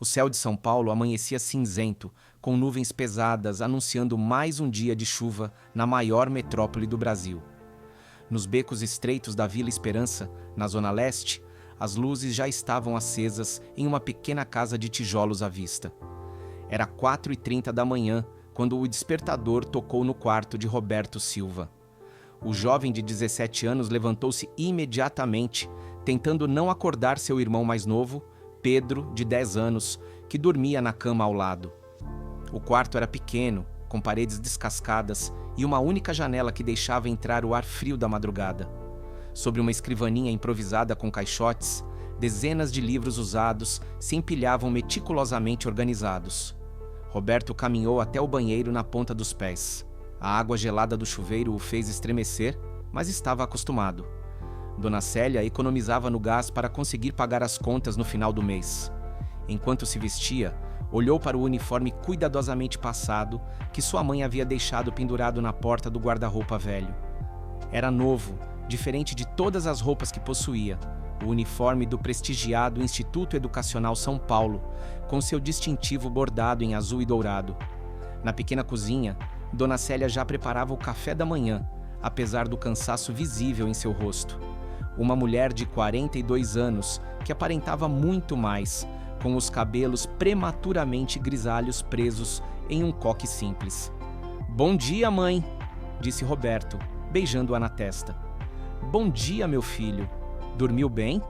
O céu de São Paulo amanhecia cinzento, com nuvens pesadas anunciando mais um dia de chuva na maior metrópole do Brasil. Nos becos estreitos da Vila Esperança, na Zona Leste, as luzes já estavam acesas em uma pequena casa de tijolos à vista. Era 4h30 da manhã, quando o despertador tocou no quarto de Roberto Silva. O jovem de 17 anos levantou-se imediatamente, tentando não acordar seu irmão mais novo, Pedro, de 10 anos, que dormia na cama ao lado. O quarto era pequeno, com paredes descascadas e uma única janela que deixava entrar o ar frio da madrugada. Sobre uma escrivaninha improvisada com caixotes, dezenas de livros usados se empilhavam meticulosamente organizados. Roberto caminhou até o banheiro na ponta dos pés. A água gelada do chuveiro o fez estremecer, mas estava acostumado. Dona Célia economizava no gás para conseguir pagar as contas no final do mês. Enquanto se vestia, olhou para o uniforme cuidadosamente passado que sua mãe havia deixado pendurado na porta do guarda-roupa velho. Era novo, diferente de todas as roupas que possuía, o uniforme do prestigiado Instituto Educacional São Paulo, com seu distintivo bordado em azul e dourado. Na pequena cozinha, Dona Célia já preparava o café da manhã, apesar do cansaço visível em seu rosto. Uma mulher de 42 anos, que aparentava muito mais, com os cabelos prematuramente grisalhos presos em um coque simples. "Bom dia, mãe", disse Roberto, beijando-a na testa. "Bom dia, meu filho. Dormiu bem?"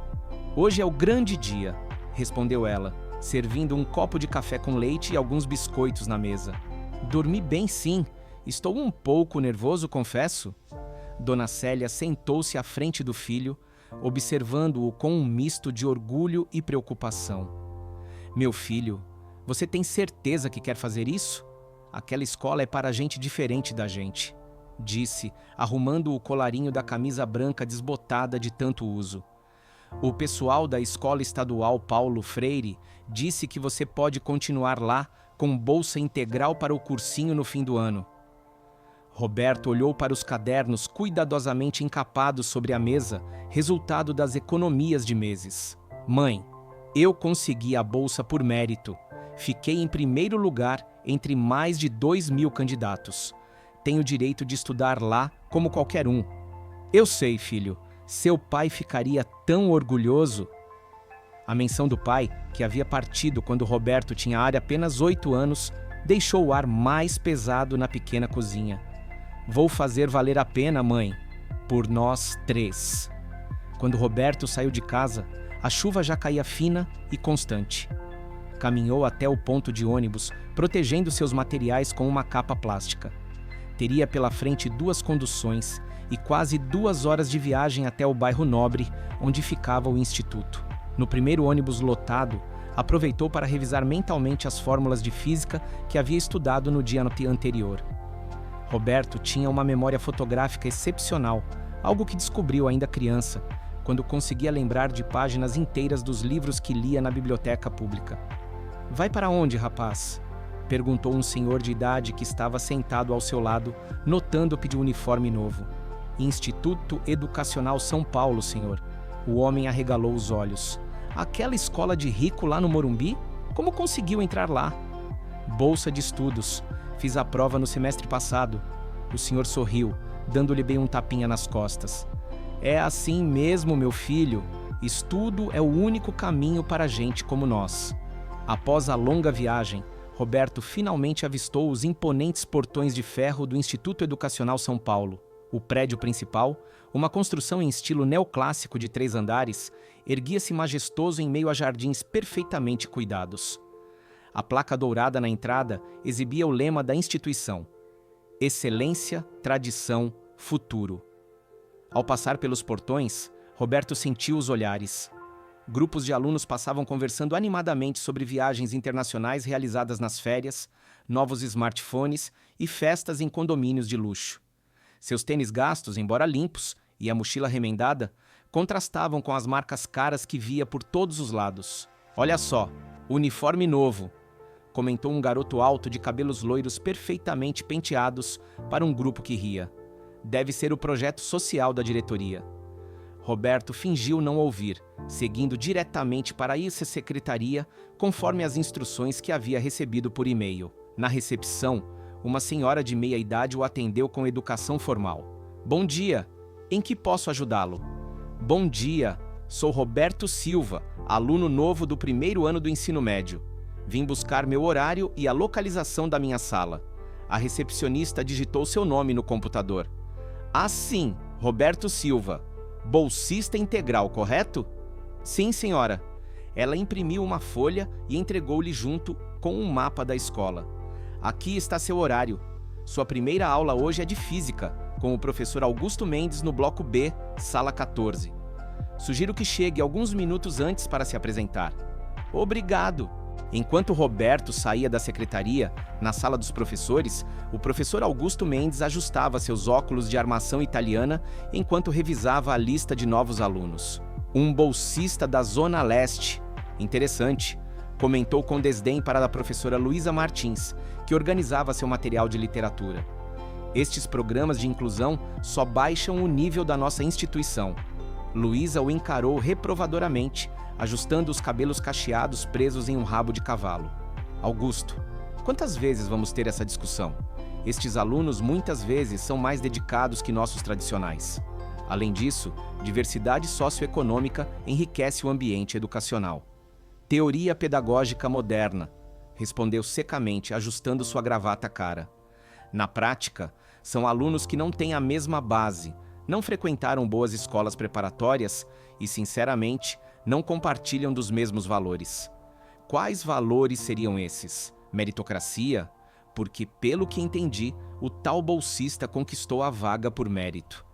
"Hoje é o grande dia", respondeu ela, servindo um copo de café com leite e alguns biscoitos na mesa. "Dormi bem, sim. Estou um pouco nervoso, confesso." Dona Célia sentou-se à frente do filho, observando-o com um misto de orgulho e preocupação. "Meu filho, você tem certeza que quer fazer isso? Aquela escola é para gente diferente da gente", disse, arrumando o colarinho da camisa branca desbotada de tanto uso. "O pessoal da Escola Estadual Paulo Freire disse que você pode continuar lá com bolsa integral para o cursinho no fim do ano." Roberto olhou para os cadernos cuidadosamente encapados sobre a mesa, resultado das economias de meses. "Mãe, eu consegui a bolsa por mérito. Fiquei em primeiro lugar entre mais de 2.000 candidatos. Tenho direito de estudar lá como qualquer um." "Eu sei, filho. Seu pai ficaria tão orgulhoso." A menção do pai, que havia partido quando Roberto tinha apenas 8 anos, deixou o ar mais pesado na pequena cozinha. "Vou fazer valer a pena, mãe. Por nós 3. Quando Roberto saiu de casa, a chuva já caía fina e constante. Caminhou até o ponto de ônibus, protegendo seus materiais com uma capa plástica. Teria pela frente 2 conduções e quase 2 horas de viagem até o bairro Nobre, onde ficava o instituto. No primeiro ônibus lotado, aproveitou para revisar mentalmente as fórmulas de física que havia estudado no dia anterior. Roberto tinha uma memória fotográfica excepcional, algo que descobriu ainda criança, quando conseguia lembrar de páginas inteiras dos livros que lia na biblioteca pública. "Vai para onde, rapaz?" perguntou um senhor de idade que estava sentado ao seu lado, notando-o de uniforme novo. "Instituto Educacional São Paulo, senhor." O homem arregalou os olhos. "Aquela escola de rico lá no Morumbi? Como conseguiu entrar lá?" "Bolsa de estudos. Fiz a prova no semestre passado." O senhor sorriu, dando-lhe bem um tapinha nas costas. "É assim mesmo, meu filho. Estudo é o único caminho para gente como nós." Após a longa viagem, Roberto finalmente avistou os imponentes portões de ferro do Instituto Educacional São Paulo. O prédio principal, uma construção em estilo neoclássico de 3 andares, erguia-se majestoso em meio a jardins perfeitamente cuidados. A placa dourada na entrada exibia o lema da instituição: "Excelência, tradição, futuro." Ao passar pelos portões, Roberto sentiu os olhares. Grupos de alunos passavam conversando animadamente sobre viagens internacionais realizadas nas férias, novos smartphones e festas em condomínios de luxo. Seus tênis gastos, embora limpos, e a mochila remendada, contrastavam com as marcas caras que via por todos os lados. "Olha só, uniforme novo", comentou um garoto alto de cabelos loiros perfeitamente penteados para um grupo que ria. "Deve ser o projeto social da diretoria." Roberto fingiu não ouvir, seguindo diretamente para essa secretaria, conforme as instruções que havia recebido por e-mail. Na recepção, uma senhora de meia idade o atendeu com educação formal. Bom dia, em que posso ajudá-lo? Bom dia, sou Roberto Silva, aluno novo do primeiro ano do ensino médio. Vim buscar meu horário e a localização da minha sala. A recepcionista digitou seu nome no computador. Ah, sim, Roberto Silva. Bolsista integral, correto? Sim, senhora. Ela imprimiu uma folha e entregou-lhe junto com um mapa da escola. Aqui está seu horário. Sua primeira aula hoje é de física, com o professor Augusto Mendes no bloco B, sala 14. Sugiro que chegue alguns minutos antes para se apresentar. Obrigado. Enquanto Roberto saía da secretaria, na sala dos professores, o professor Augusto Mendes ajustava seus óculos de armação italiana enquanto revisava a lista de novos alunos. Um bolsista da Zona Leste. Interessante, comentou com desdém para a professora Luísa Martins, que organizava seu material de literatura. Estes programas de inclusão só baixam o nível da nossa instituição. Luísa o encarou reprovadoramente, ajustando os cabelos cacheados presos em um rabo de cavalo. Augusto, quantas vezes vamos ter essa discussão? Estes alunos muitas vezes são mais dedicados que nossos tradicionais. Além disso, diversidade socioeconômica enriquece o ambiente educacional. Teoria pedagógica moderna, respondeu secamente, ajustando sua gravata cara. Na prática, são alunos que não têm a mesma base, não frequentaram boas escolas preparatórias e, sinceramente, não compartilham dos mesmos valores. Quais valores seriam esses? Meritocracia? Porque, pelo que entendi, o tal bolsista conquistou a vaga por mérito.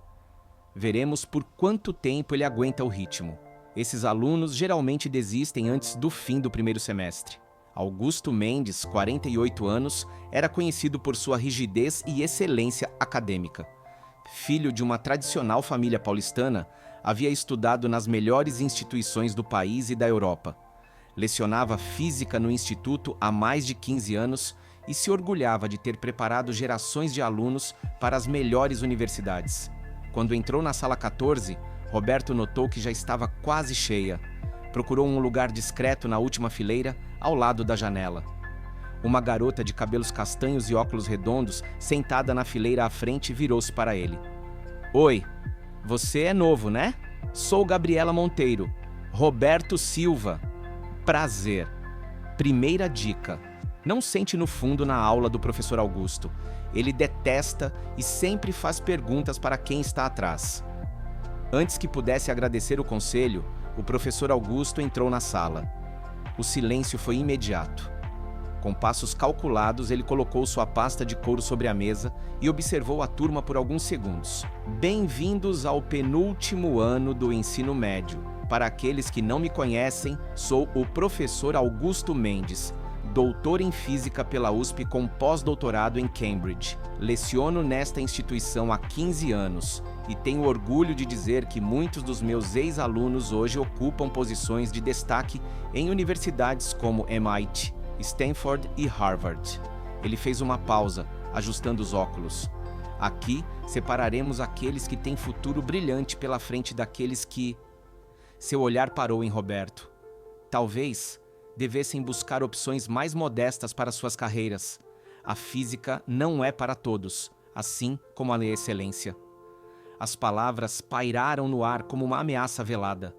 Veremos por quanto tempo ele aguenta o ritmo. Esses alunos geralmente desistem antes do fim do primeiro semestre. Augusto Mendes, 48 anos, era conhecido por sua rigidez e excelência acadêmica. Filho de uma tradicional família paulistana, havia estudado nas melhores instituições do país e da Europa. Lecionava física no instituto há mais de 15 anos e se orgulhava de ter preparado gerações de alunos para as melhores universidades. Quando entrou na sala 14, Roberto notou que já estava quase cheia. Procurou um lugar discreto na última fileira, ao lado da janela. Uma garota de cabelos castanhos e óculos redondos, sentada na fileira à frente, virou-se para ele. Oi, você é novo, né? Sou Gabriela Monteiro. Roberto Silva. Prazer. Primeira dica. Não sente no fundo na aula do professor Augusto. Ele detesta e sempre faz perguntas para quem está atrás. Antes que pudesse agradecer o conselho, o professor Augusto entrou na sala. O silêncio foi imediato. Com passos calculados, ele colocou sua pasta de couro sobre a mesa e observou a turma por alguns segundos. Bem-vindos ao penúltimo ano do ensino médio. Para aqueles que não me conhecem, sou o professor Augusto Mendes, doutor em Física pela USP com pós-doutorado em Cambridge. Leciono nesta instituição há 15 anos e tenho orgulho de dizer que muitos dos meus ex-alunos hoje ocupam posições de destaque em universidades como MIT, Stanford e Harvard. Ele fez uma pausa, ajustando os óculos. Aqui, separaremos aqueles que têm futuro brilhante pela frente daqueles que... Seu olhar parou em Roberto. Talvez devessem buscar opções mais modestas para suas carreiras. A física não é para todos, assim como a excelência. As palavras pairaram no ar como uma ameaça velada.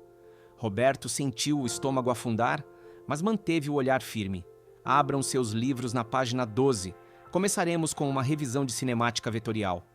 Roberto sentiu o estômago afundar, mas manteve o olhar firme. Abram seus livros na página 12. Começaremos com uma revisão de cinemática vetorial.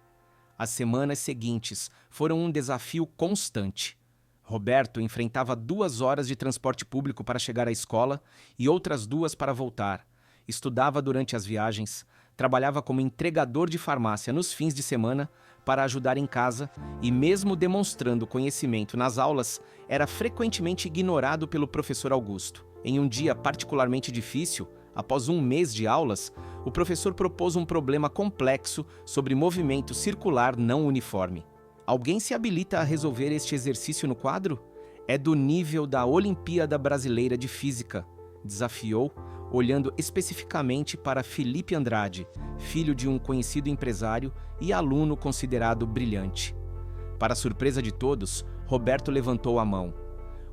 As semanas seguintes foram um desafio constante. Roberto enfrentava 2 horas de transporte público para chegar à escola e outras 2 para voltar. Estudava durante as viagens, trabalhava como entregador de farmácia nos fins de semana para ajudar em casa e, mesmo demonstrando conhecimento nas aulas, era frequentemente ignorado pelo professor Augusto. Em um dia particularmente difícil, após 1 mês de aulas, o professor propôs um problema complexo sobre movimento circular não uniforme. Alguém se habilita a resolver este exercício no quadro? É do nível da Olimpíada Brasileira de Física, desafiou, olhando especificamente para Felipe Andrade, filho de um conhecido empresário e aluno considerado brilhante. Para surpresa de todos, Roberto levantou a mão.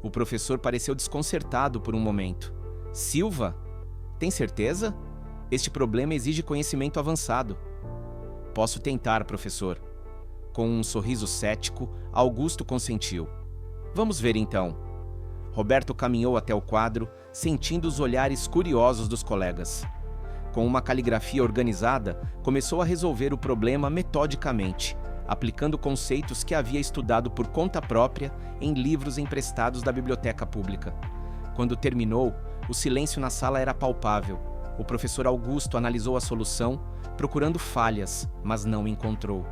O professor pareceu desconcertado por um momento. Silva? Tem certeza? Este problema exige conhecimento avançado. Posso tentar, professor. Com um sorriso cético, Augusto consentiu. Vamos ver então. Roberto caminhou até o quadro, sentindo os olhares curiosos dos colegas. Com uma caligrafia organizada, começou a resolver o problema metodicamente, aplicando conceitos que havia estudado por conta própria em livros emprestados da biblioteca pública. Quando terminou, o silêncio na sala era palpável. O professor Augusto analisou a solução, procurando falhas, mas não encontrou.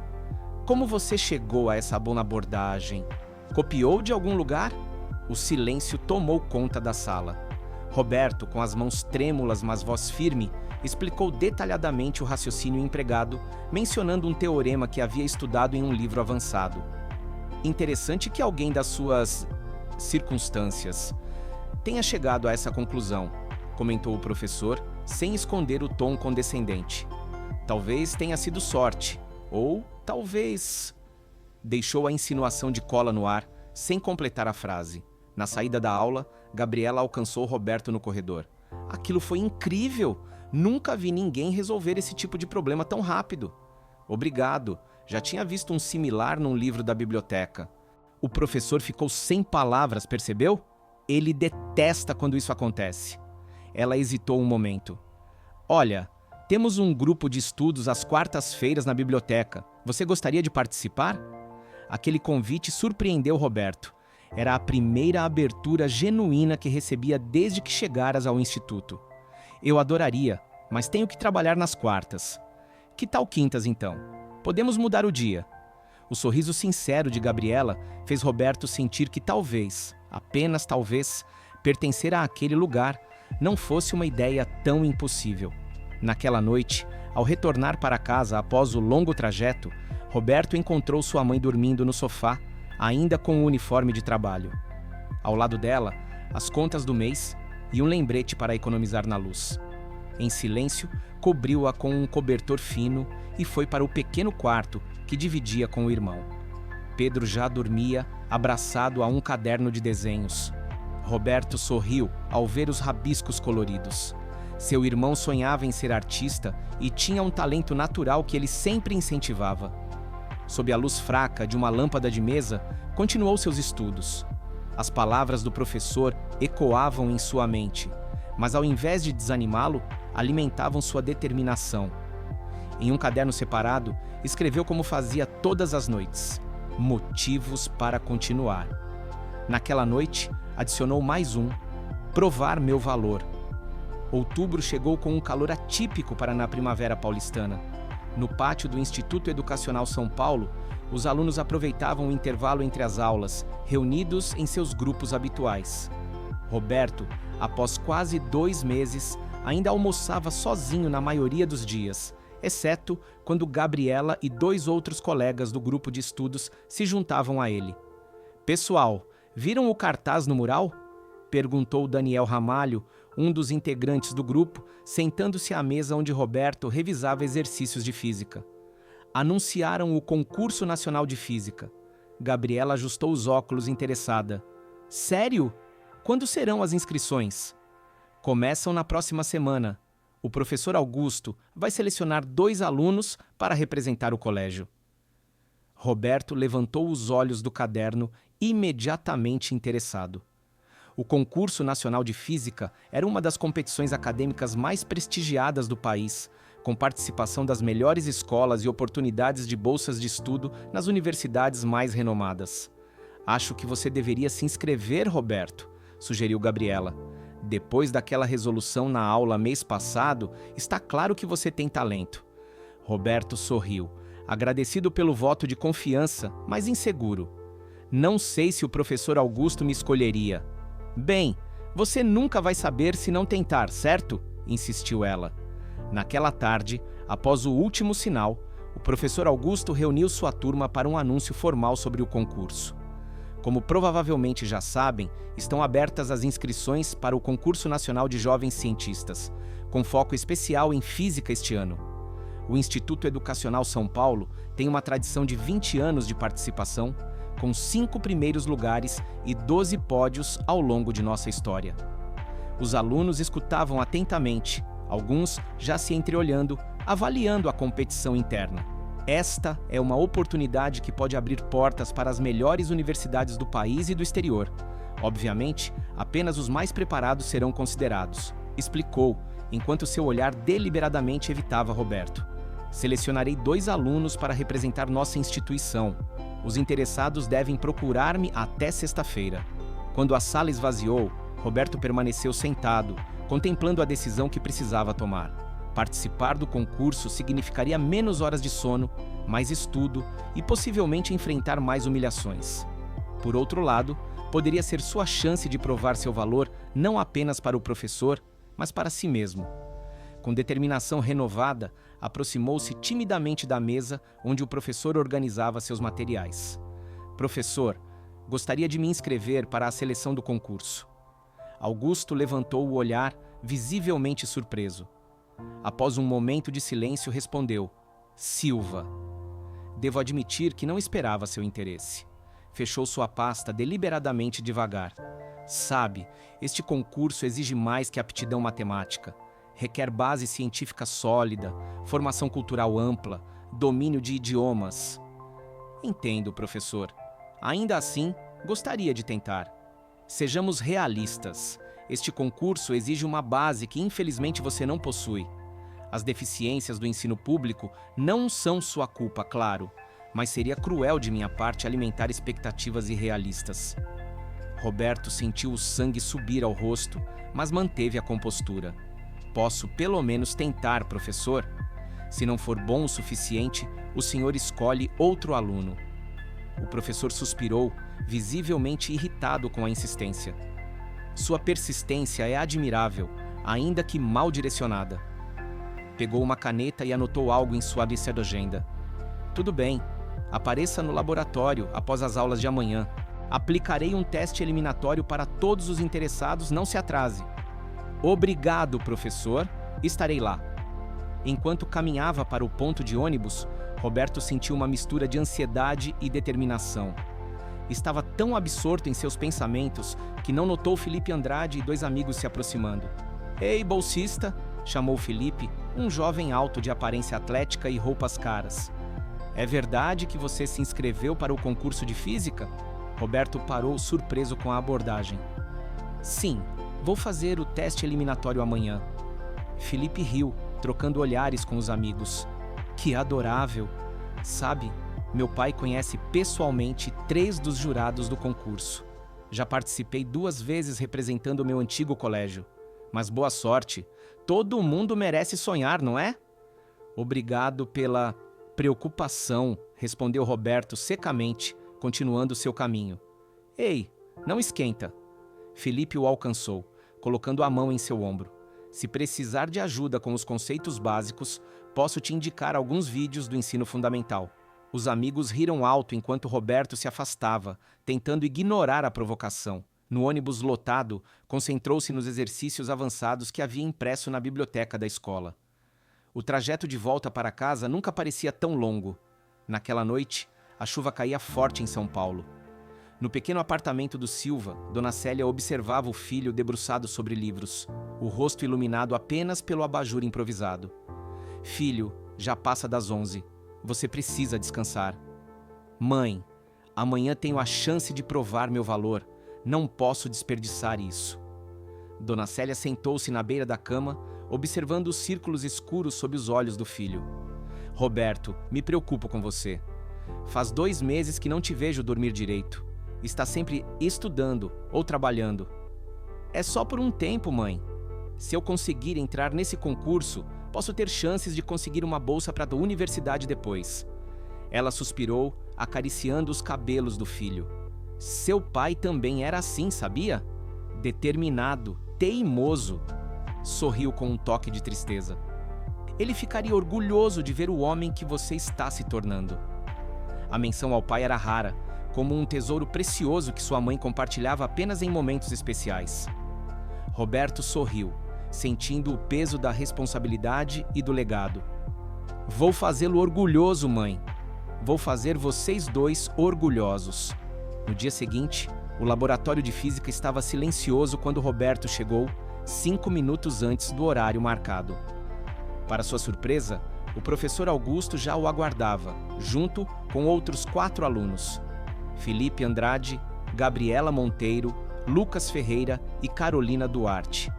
Como você chegou a essa boa abordagem? Copiou de algum lugar? O silêncio tomou conta da sala. Roberto, com as mãos trêmulas mas voz firme, explicou detalhadamente o raciocínio empregado, mencionando um teorema que havia estudado em um livro avançado. Interessante que alguém das suas circunstâncias tenha chegado a essa conclusão, comentou o professor, sem esconder o tom condescendente. Talvez tenha sido sorte, ou talvez... Deixou a insinuação de cola no ar, sem completar a frase. Na saída da aula, Gabriela alcançou Roberto no corredor. Aquilo foi incrível! Nunca vi ninguém resolver esse tipo de problema tão rápido. Obrigado, já tinha visto um similar num livro da biblioteca. O professor ficou sem palavras, percebeu? Ele detesta quando isso acontece. Ela hesitou um momento. Olha, temos um grupo de estudos às quartas-feiras na biblioteca. Você gostaria de participar? Aquele convite surpreendeu Roberto. Era a primeira abertura genuína que recebia desde que chegaras ao instituto. Eu adoraria, mas tenho que trabalhar nas quartas. Que tal quintas, então? Podemos mudar o dia. O sorriso sincero de Gabriela fez Roberto sentir que talvez, apenas talvez, pertencer àquele lugar não fosse uma ideia tão impossível. Naquela noite, ao retornar para casa após o longo trajeto, Roberto encontrou sua mãe dormindo no sofá, ainda com o uniforme de trabalho. Ao lado dela, as contas do mês e um lembrete para economizar na luz. Em silêncio, cobriu-a com um cobertor fino e foi para o pequeno quarto que dividia com o irmão. Pedro já dormia, abraçado a um caderno de desenhos. Roberto sorriu ao ver os rabiscos coloridos. Seu irmão sonhava em ser artista e tinha um talento natural que ele sempre incentivava. Sob a luz fraca de uma lâmpada de mesa, continuou seus estudos. As palavras do professor ecoavam em sua mente, mas ao invés de desanimá-lo, alimentavam sua determinação. Em um caderno separado, escreveu como fazia todas as noites: motivos para continuar. Naquela noite, adicionou mais um: provar meu valor. Outubro chegou com um calor atípico para na primavera paulistana. No pátio do Instituto Educacional São Paulo, os alunos aproveitavam o intervalo entre as aulas, reunidos em seus grupos habituais. Roberto, após quase 2 meses, ainda almoçava sozinho na maioria dos dias, exceto quando Gabriela e 2 outros colegas do grupo de estudos se juntavam a ele. Pessoal, viram o cartaz no mural? Perguntou Daniel Ramalho, um dos integrantes do grupo, sentando-se à mesa onde Roberto revisava exercícios de física. Anunciaram o Concurso Nacional de Física. Gabriela ajustou os óculos interessada. Sério? Quando serão as inscrições? Começam na próxima semana. O professor Augusto vai selecionar 2 alunos para representar o colégio. Roberto levantou os olhos do caderno, imediatamente interessado. O Concurso Nacional de Física era uma das competições acadêmicas mais prestigiadas do país, com participação das melhores escolas e oportunidades de bolsas de estudo nas universidades mais renomadas. Acho que você deveria se inscrever, Roberto, sugeriu Gabriela. Depois daquela resolução na aula mês passado, está claro que você tem talento. Roberto sorriu, agradecido pelo voto de confiança, mas inseguro. Não sei se o professor Augusto me escolheria. Bem, você nunca vai saber se não tentar, certo? Insistiu ela. Naquela tarde, após o último sinal, o professor Augusto reuniu sua turma para um anúncio formal sobre o concurso. Como provavelmente já sabem, estão abertas as inscrições para o Concurso Nacional de Jovens Cientistas, com foco especial em física este ano. O Instituto Educacional São Paulo tem uma tradição de 20 anos de participação, com 5 primeiros lugares e 12 pódios ao longo de nossa história. Os alunos escutavam atentamente, alguns já se entreolhando, avaliando a competição interna. Esta é uma oportunidade que pode abrir portas para as melhores universidades do país e do exterior. Obviamente, apenas os mais preparados serão considerados, explicou, enquanto seu olhar deliberadamente evitava Roberto. Selecionarei 2 alunos para representar nossa instituição. Os interessados devem procurar-me até sexta-feira. Quando a sala esvaziou, Roberto permaneceu sentado, contemplando a decisão que precisava tomar. Participar do concurso significaria menos horas de sono, mais estudo e possivelmente enfrentar mais humilhações. Por outro lado, poderia ser sua chance de provar seu valor não apenas para o professor, mas para si mesmo. Com determinação renovada, aproximou-se timidamente da mesa onde o professor organizava seus materiais. Professor, gostaria de me inscrever para a seleção do concurso. Augusto levantou o olhar, visivelmente surpreso. Após um momento de silêncio, respondeu: Silva. Devo admitir que não esperava seu interesse. Fechou sua pasta deliberadamente devagar. Sabe, este concurso exige mais que aptidão matemática. Requer base científica sólida, formação cultural ampla, domínio de idiomas. Entendo, professor. Ainda assim, gostaria de tentar. Sejamos realistas. Este concurso exige uma base que infelizmente você não possui. As deficiências do ensino público não são sua culpa, claro, mas seria cruel de minha parte alimentar expectativas irrealistas. Roberto sentiu o sangue subir ao rosto, mas manteve a compostura. Posso pelo menos tentar, professor? Se não for bom o suficiente, o senhor escolhe outro aluno. O professor suspirou, visivelmente irritado com a insistência. Sua persistência é admirável, ainda que mal direcionada. Pegou uma caneta e anotou algo em sua lista de agenda. Tudo bem, apareça no laboratório após as aulas de amanhã. Aplicarei um teste eliminatório para todos os interessados, não se atrase. Obrigado, professor. Estarei lá. Enquanto caminhava para o ponto de ônibus, Roberto sentiu uma mistura de ansiedade e determinação. Estava tão absorto em seus pensamentos que não notou Felipe Andrade e 2 amigos se aproximando. Ei, bolsista! Chamou Felipe, um jovem alto de aparência atlética e roupas caras. É verdade que você se inscreveu para o concurso de física? Roberto parou surpreso com a abordagem. Sim, vou fazer o teste eliminatório amanhã. Felipe riu, trocando olhares com os amigos. Que adorável! Sabe, meu pai conhece pessoalmente 3 dos jurados do concurso. Já participei 2 vezes representando o meu antigo colégio. Mas boa sorte! Todo mundo merece sonhar, não é? Obrigado pela preocupação, respondeu Roberto secamente, continuando seu caminho. Ei, não esquenta. Felipe o alcançou, colocando a mão em seu ombro. Se precisar de ajuda com os conceitos básicos, posso te indicar alguns vídeos do ensino fundamental. Os amigos riram alto enquanto Roberto se afastava, tentando ignorar a provocação. No ônibus lotado, concentrou-se nos exercícios avançados que havia impresso na biblioteca da escola. O trajeto de volta para casa nunca parecia tão longo. Naquela noite, a chuva caía forte em São Paulo. No pequeno apartamento do Silva, Dona Célia observava o filho debruçado sobre livros, o rosto iluminado apenas pelo abajur improvisado. Filho, já passa das 11. Você precisa descansar. Mãe, amanhã tenho a chance de provar meu valor. Não posso desperdiçar isso. Dona Célia sentou-se na beira da cama, observando os círculos escuros sob os olhos do filho. Roberto, me preocupo com você. Faz 2 meses que não te vejo dormir direito. Está sempre estudando ou trabalhando. É só por um tempo, mãe. Se eu conseguir entrar nesse concurso, posso ter chances de conseguir uma bolsa para a universidade depois. Ela suspirou, acariciando os cabelos do filho. Seu pai também era assim, sabia? Determinado, teimoso. Sorriu com um toque de tristeza. Ele ficaria orgulhoso de ver o homem que você está se tornando. A menção ao pai era rara, como um tesouro precioso que sua mãe compartilhava apenas em momentos especiais. Roberto sorriu, sentindo o peso da responsabilidade e do legado. Vou fazê-lo orgulhoso, mãe. Vou fazer vocês 2 orgulhosos. No dia seguinte, o laboratório de física estava silencioso quando Roberto chegou 5 minutos antes do horário marcado. Para sua surpresa, o professor Augusto já o aguardava, junto com outros 4 alunos: Felipe Andrade, Gabriela Monteiro, Lucas Ferreira e Carolina Duarte.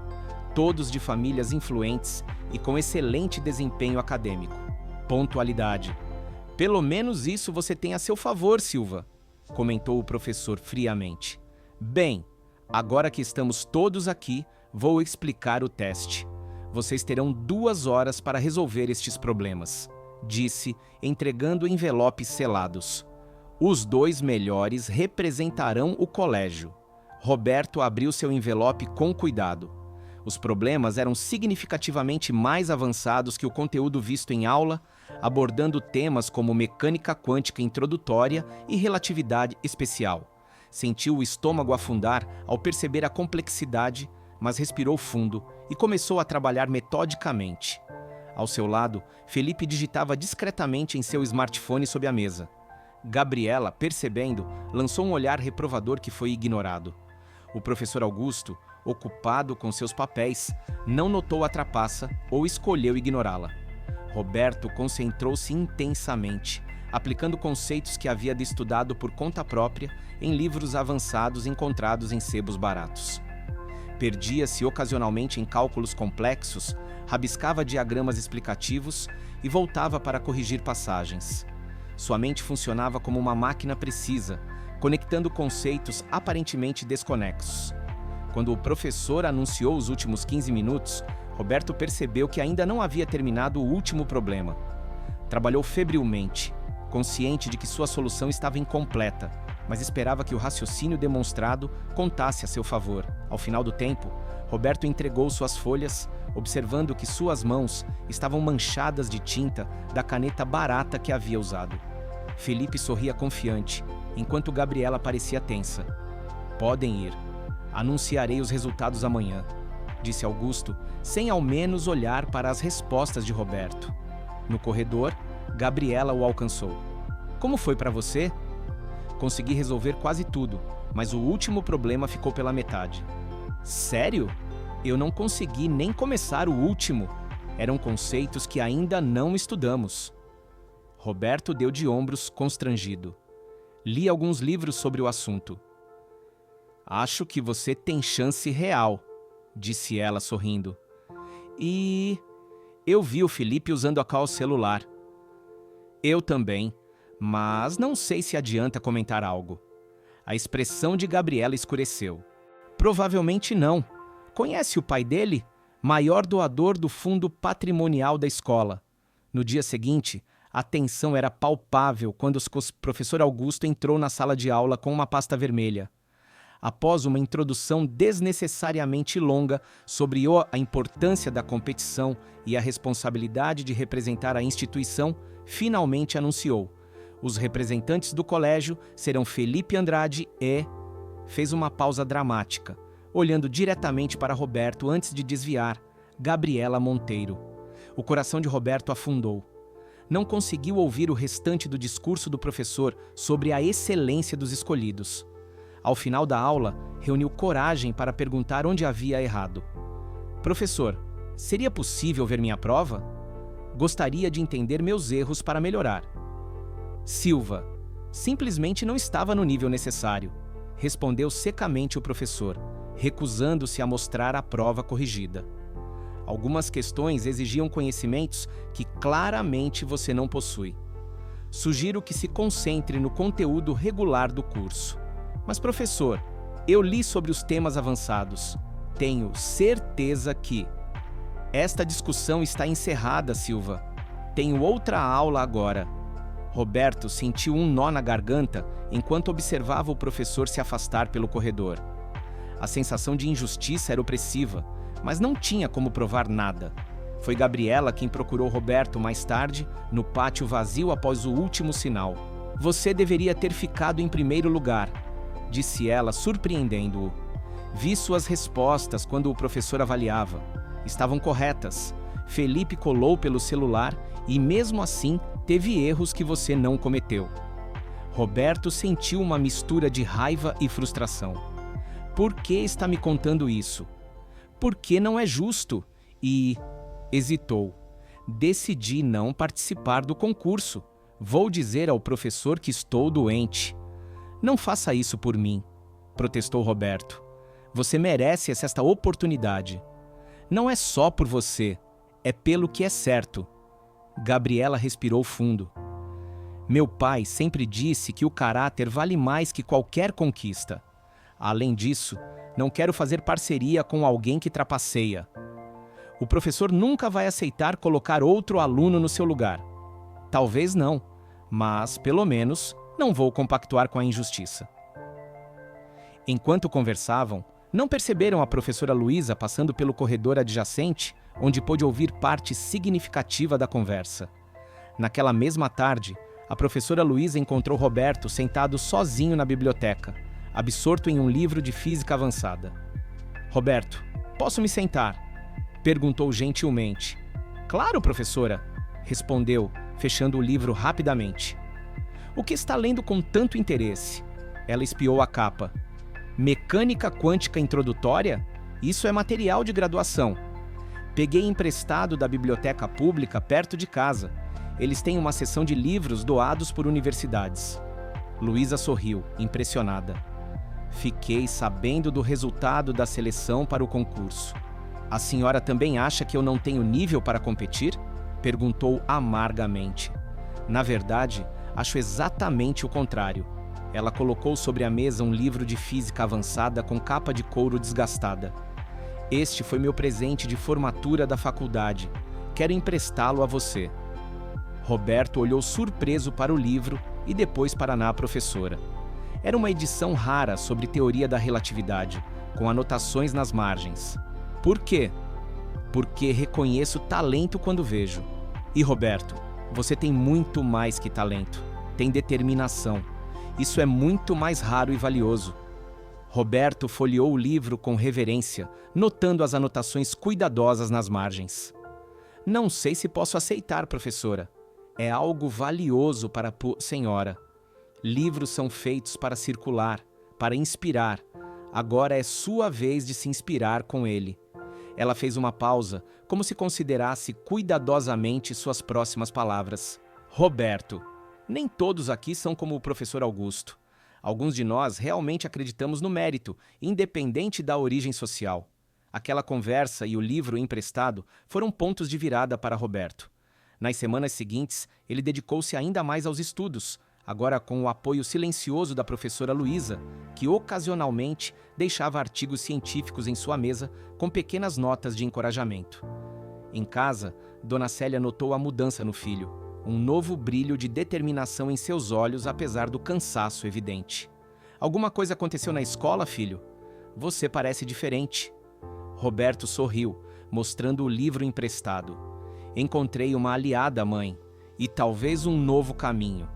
Todos de famílias influentes e com excelente desempenho acadêmico. Pontualidade. Pelo menos isso você tem a seu favor, Silva, comentou o professor friamente. Bem, agora que estamos todos aqui, vou explicar o teste. Vocês terão 2 horas para resolver estes problemas, disse, entregando envelopes selados. Os 2 melhores representarão o colégio. Roberto abriu seu envelope com cuidado. Os problemas eram significativamente mais avançados que o conteúdo visto em aula, abordando temas como mecânica quântica introdutória e relatividade especial. Sentiu o estômago afundar ao perceber a complexidade, mas respirou fundo e começou a trabalhar metodicamente. Ao seu lado, Felipe digitava discretamente em seu smartphone sob a mesa. Gabriela, percebendo, lançou um olhar reprovador que foi ignorado. O professor Augusto, ocupado com seus papéis, não notou a trapaça ou escolheu ignorá-la. Roberto concentrou-se intensamente, aplicando conceitos que havia estudado por conta própria em livros avançados encontrados em sebos baratos. Perdia-se ocasionalmente em cálculos complexos, rabiscava diagramas explicativos e voltava para corrigir passagens. Sua mente funcionava como uma máquina precisa, conectando conceitos aparentemente desconexos. Quando o professor anunciou os últimos 15 minutos, Roberto percebeu que ainda não havia terminado o último problema. Trabalhou febrilmente, consciente de que sua solução estava incompleta, mas esperava que o raciocínio demonstrado contasse a seu favor. Ao final do tempo, Roberto entregou suas folhas, observando que suas mãos estavam manchadas de tinta da caneta barata que havia usado. Felipe sorria confiante, enquanto Gabriela parecia tensa. Podem ir. Anunciarei os resultados amanhã, disse Augusto, sem ao menos olhar para as respostas de Roberto. No corredor, Gabriela o alcançou. Como foi para você? Consegui resolver quase tudo, mas o último problema ficou pela metade. Sério? Eu não consegui nem começar o último. Eram conceitos que ainda não estudamos. Roberto deu de ombros, constrangido. Li alguns livros sobre o assunto. Acho que você tem chance real, disse ela sorrindo. E eu vi o Felipe usando a celular. Eu também, mas não sei se adianta comentar algo. A expressão de Gabriela escureceu. Provavelmente não. Conhece o pai dele? Maior doador do fundo patrimonial da escola. No dia seguinte, a tensão era palpável quando o professor Augusto entrou na sala de aula com uma pasta vermelha. Após uma introdução desnecessariamente longa sobre a importância da competição e a responsabilidade de representar a instituição, finalmente anunciou: os representantes do colégio serão Felipe Andrade e... Fez uma pausa dramática, olhando diretamente para Roberto antes de desviar, Gabriela Monteiro. O coração de Roberto afundou. Não conseguiu ouvir o restante do discurso do professor sobre a excelência dos escolhidos. Ao final da aula, reuniu coragem para perguntar onde havia errado. Professor, seria possível ver minha prova? Gostaria de entender meus erros para melhorar. Silva, simplesmente não estava no nível necessário, respondeu secamente o professor, recusando-se a mostrar a prova corrigida. Algumas questões exigiam conhecimentos que claramente você não possui. Sugiro que se concentre no conteúdo regular do curso. Mas, professor, eu li sobre os temas avançados. Tenho certeza que... Esta discussão está encerrada, Silva. Tenho outra aula agora. Roberto sentiu um nó na garganta enquanto observava o professor se afastar pelo corredor. A sensação de injustiça era opressiva, mas não tinha como provar nada. Foi Gabriela quem procurou Roberto mais tarde, no pátio vazio após o último sinal. Você deveria ter ficado em primeiro lugar, disse ela, surpreendendo-o. Vi suas respostas quando o professor avaliava. Estavam corretas. Felipe colou pelo celular e, mesmo assim, teve erros que você não cometeu. Roberto sentiu uma mistura de raiva e frustração. Por que está me contando isso? Por que não é justo? E hesitou. Decidi não participar do concurso. Vou dizer ao professor que estou doente. Não faça isso por mim, protestou Roberto. Você merece esta oportunidade. Não é só por você, é pelo que é certo. Gabriela respirou fundo. Meu pai sempre disse que o caráter vale mais que qualquer conquista. Além disso, não quero fazer parceria com alguém que trapaceia. O professor nunca vai aceitar colocar outro aluno no seu lugar. Talvez não, mas, pelo menos, não vou compactuar com a injustiça. Enquanto conversavam, não perceberam a professora Luísa passando pelo corredor adjacente, onde pôde ouvir parte significativa da conversa. Naquela mesma tarde, a professora Luísa encontrou Roberto sentado sozinho na biblioteca, absorto em um livro de física avançada. Roberto, posso me sentar? Perguntou gentilmente. Claro, professora, respondeu, fechando o livro rapidamente. O que está lendo com tanto interesse? Ela espiou a capa. Mecânica quântica introdutória? Isso é material de graduação. Peguei emprestado da biblioteca pública perto de casa. Eles têm uma seção de livros doados por universidades. Luísa sorriu, impressionada. Fiquei sabendo do resultado da seleção para o concurso. A senhora também acha que eu não tenho nível para competir? Perguntou amargamente. Na verdade, acho exatamente o contrário. Ela colocou sobre a mesa um livro de física avançada com capa de couro desgastada. Este foi meu presente de formatura da faculdade. Quero emprestá-lo a você. Roberto olhou surpreso para o livro e depois para a professora. Era uma edição rara sobre teoria da relatividade, com anotações nas margens. Por quê? Porque reconheço talento quando vejo. E Roberto, você tem muito mais que talento. Tem determinação. Isso é muito mais raro e valioso. Roberto folheou o livro com reverência, notando as anotações cuidadosas nas margens. Não sei se posso aceitar, professora. É algo valioso para a senhora. Livros são feitos para circular, para inspirar. Agora é sua vez de se inspirar com ele. Ela fez uma pausa, como se considerasse cuidadosamente suas próximas palavras. Roberto, nem todos aqui são como o professor Augusto. Alguns de nós realmente acreditamos no mérito, independente da origem social. Aquela conversa e o livro emprestado foram pontos de virada para Roberto. Nas semanas seguintes, ele dedicou-se ainda mais aos estudos, agora com o apoio silencioso da professora Luísa, que ocasionalmente deixava artigos científicos em sua mesa com pequenas notas de encorajamento. Em casa, Dona Célia notou a mudança no filho, um novo brilho de determinação em seus olhos apesar do cansaço evidente. Alguma coisa aconteceu na escola, filho? Você parece diferente. Roberto sorriu, mostrando o livro emprestado. Encontrei uma aliada, mãe, e talvez um novo caminho.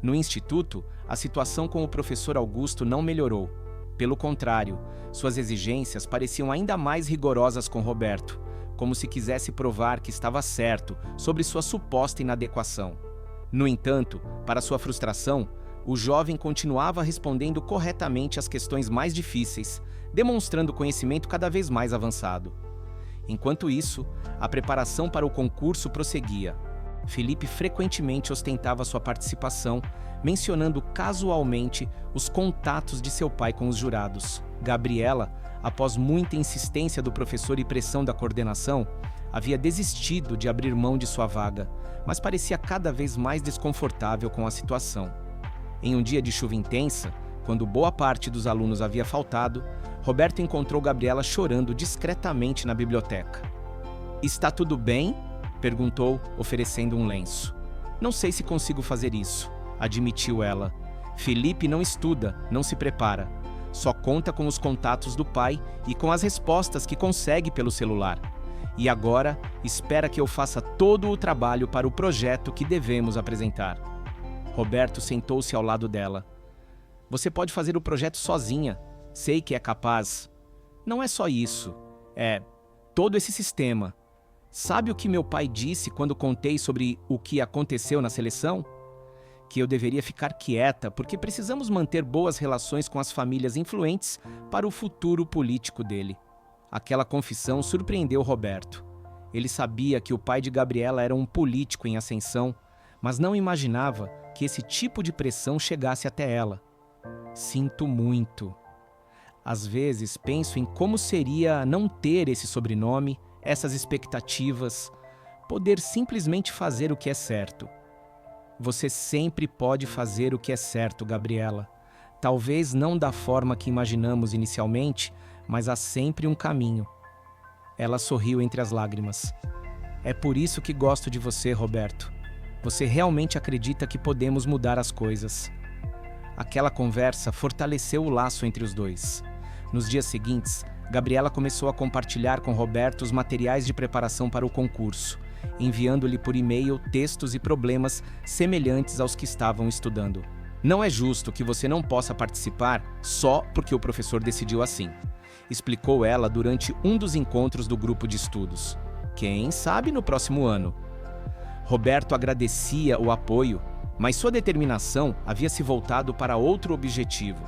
No instituto, a situação com o professor Augusto não melhorou. Pelo contrário, suas exigências pareciam ainda mais rigorosas com Roberto, como se quisesse provar que estava certo sobre sua suposta inadequação. No entanto, para sua frustração, o jovem continuava respondendo corretamente às questões mais difíceis, demonstrando conhecimento cada vez mais avançado. Enquanto isso, a preparação para o concurso prosseguia. Felipe frequentemente ostentava sua participação, mencionando casualmente os contatos de seu pai com os jurados. Gabriela, após muita insistência do professor e pressão da coordenação, havia desistido de abrir mão de sua vaga, mas parecia cada vez mais desconfortável com a situação. Em um dia de chuva intensa, quando boa parte dos alunos havia faltado, Roberto encontrou Gabriela chorando discretamente na biblioteca. Está tudo bem? Perguntou, oferecendo um lenço. Não sei se consigo fazer isso, admitiu ela. Felipe não estuda, não se prepara. Só conta com os contatos do pai e com as respostas que consegue pelo celular. E agora, espera que eu faça todo o trabalho para o projeto que devemos apresentar. Roberto sentou-se ao lado dela. Você pode fazer o projeto sozinha. Sei que é capaz. Não é só isso. É todo esse sistema. Sabe o que meu pai disse quando contei sobre o que aconteceu na seleção? que eu deveria ficar quieta porque precisamos manter boas relações com as famílias influentes para o futuro político dele. Aquela confissão surpreendeu Roberto. Ele sabia que o pai de Gabriela era um político em ascensão, mas não imaginava que esse tipo de pressão chegasse até ela. Sinto muito. Às vezes penso em como seria não ter esse sobrenome, essas expectativas, poder simplesmente fazer o que é certo. Você sempre pode fazer o que é certo, Gabriela. Talvez não da forma que imaginamos inicialmente, mas há sempre um caminho. Ela sorriu entre as lágrimas. É por isso que gosto de você, Roberto. Você realmente acredita que podemos mudar as coisas. Aquela conversa fortaleceu o laço entre os dois. Nos dias seguintes, Gabriela começou a compartilhar com Roberto os materiais de preparação para o concurso, enviando-lhe por e-mail textos e problemas semelhantes aos que estavam estudando. Não é justo que você não possa participar só porque o professor decidiu assim, explicou ela durante um dos encontros do grupo de estudos. Quem sabe no próximo ano? Roberto agradecia o apoio, mas sua determinação havia se voltado para outro objetivo.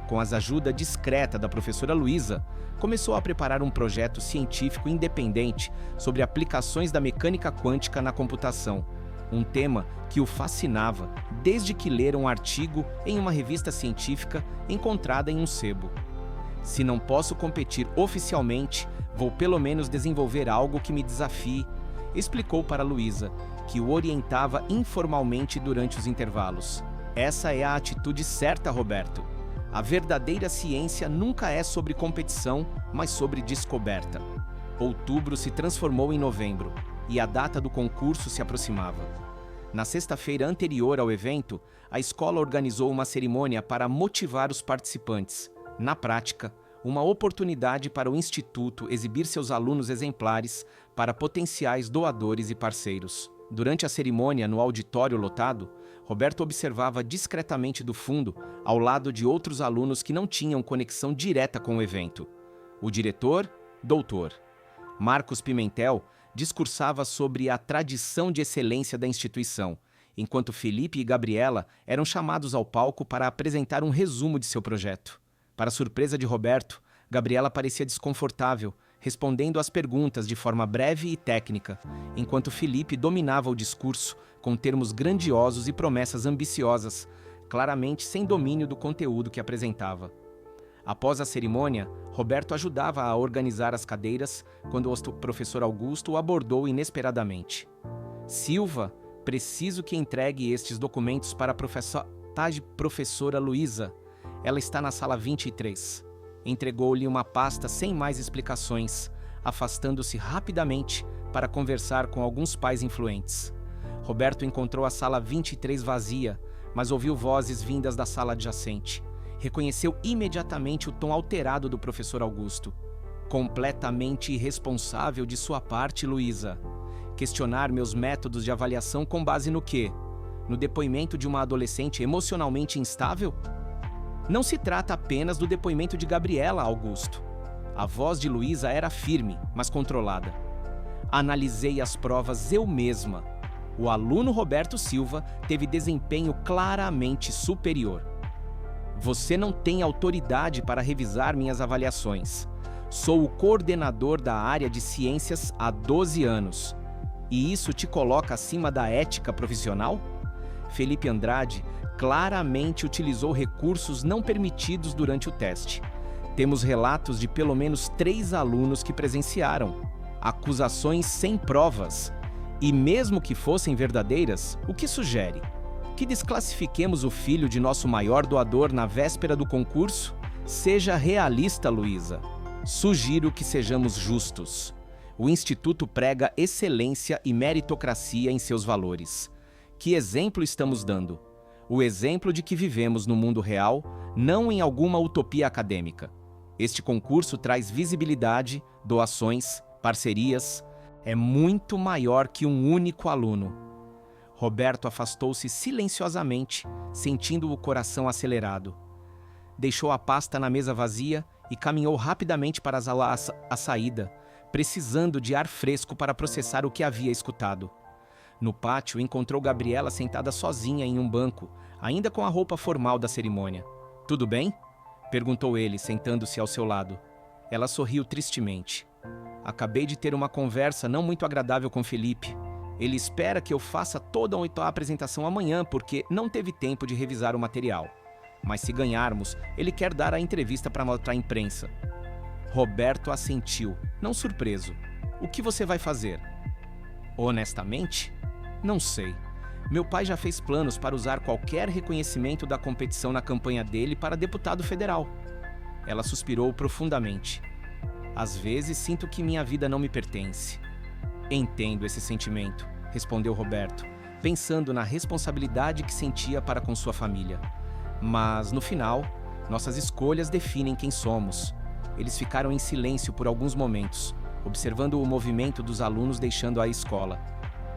Com a ajuda discreta da professora Luísa, começou a preparar um projeto científico independente sobre aplicações da mecânica quântica na computação, um tema que o fascinava desde que lera um artigo em uma revista científica encontrada em um sebo. Se não posso competir oficialmente, vou pelo menos desenvolver algo que me desafie, explicou para Luísa, que o orientava informalmente durante os intervalos. Essa é a atitude certa, Roberto. A verdadeira ciência nunca é sobre competição, mas sobre descoberta. Outubro se transformou em novembro, e a data do concurso se aproximava. Na sexta-feira anterior ao evento, a escola organizou uma cerimônia para motivar os participantes. Na prática, uma oportunidade para o Instituto exibir seus alunos exemplares para potenciais doadores e parceiros. Durante a cerimônia, no auditório lotado, Roberto observava discretamente do fundo, ao lado de outros alunos que não tinham conexão direta com o evento. O diretor, doutor Marcos Pimentel, discursava sobre a tradição de excelência da instituição, enquanto Felipe e Gabriela eram chamados ao palco para apresentar um resumo de seu projeto. Para surpresa de Roberto, Gabriela parecia desconfortável, respondendo às perguntas de forma breve e técnica, enquanto Felipe dominava o discurso com termos grandiosos e promessas ambiciosas, claramente sem domínio do conteúdo que apresentava. Após a cerimônia, Roberto ajudava a organizar as cadeiras quando o professor Augusto o abordou inesperadamente. Silva, preciso que entregue estes documentos para a professora Luísa. Ela está na sala 23. Entregou-lhe uma pasta sem mais explicações, afastando-se rapidamente para conversar com alguns pais influentes. Roberto encontrou a sala 23 vazia, mas ouviu vozes vindas da sala adjacente. Reconheceu imediatamente o tom alterado do professor Augusto. Completamente irresponsável de sua parte, Luísa. Questionar meus métodos de avaliação com base no quê? No depoimento de uma adolescente emocionalmente instável? Não se trata apenas do depoimento de Gabriela, Augusto. A voz de Luísa era firme, mas controlada. Analisei as provas eu mesma. O aluno Roberto Silva teve desempenho claramente superior. Você não tem autoridade para revisar minhas avaliações. Sou o coordenador da área de ciências há 12 anos. E isso te coloca acima da ética profissional? Felipe Andrade claramente utilizou recursos não permitidos durante o teste. Temos relatos de pelo menos 3 alunos que presenciaram. Acusações sem provas. E mesmo que fossem verdadeiras, o que sugere? Que desclassifiquemos o filho de nosso maior doador na véspera do concurso? Seja realista, Luísa. Sugiro que sejamos justos. O Instituto prega excelência e meritocracia em seus valores. Que exemplo estamos dando? O exemplo de que vivemos no mundo real, não em alguma utopia acadêmica. Este concurso traz visibilidade, doações, parcerias. É muito maior que um único aluno. Roberto afastou-se silenciosamente, sentindo o coração acelerado. Deixou a pasta na mesa vazia e caminhou rapidamente para a saída, precisando de ar fresco para processar o que havia escutado. No pátio, encontrou Gabriela sentada sozinha em um banco, ainda com a roupa formal da cerimônia. "Tudo bem?" perguntou ele, sentando-se ao seu lado. Ela sorriu tristemente. "Acabei de ter uma conversa não muito agradável com Felipe. Ele espera que eu faça toda a apresentação amanhã porque não teve tempo de revisar o material. Mas se ganharmos, ele quer dar a entrevista para a imprensa." Roberto assentiu, não surpreso. "O que você vai fazer?" "Honestamente, não sei. Meu pai já fez planos para usar qualquer reconhecimento da competição na campanha dele para deputado federal." Ela suspirou profundamente. "Às vezes sinto que minha vida não me pertence." "Entendo esse sentimento", respondeu Roberto, pensando na responsabilidade que sentia para com sua família. "Mas, no final, nossas escolhas definem quem somos." Eles ficaram em silêncio por alguns momentos, observando o movimento dos alunos deixando a escola.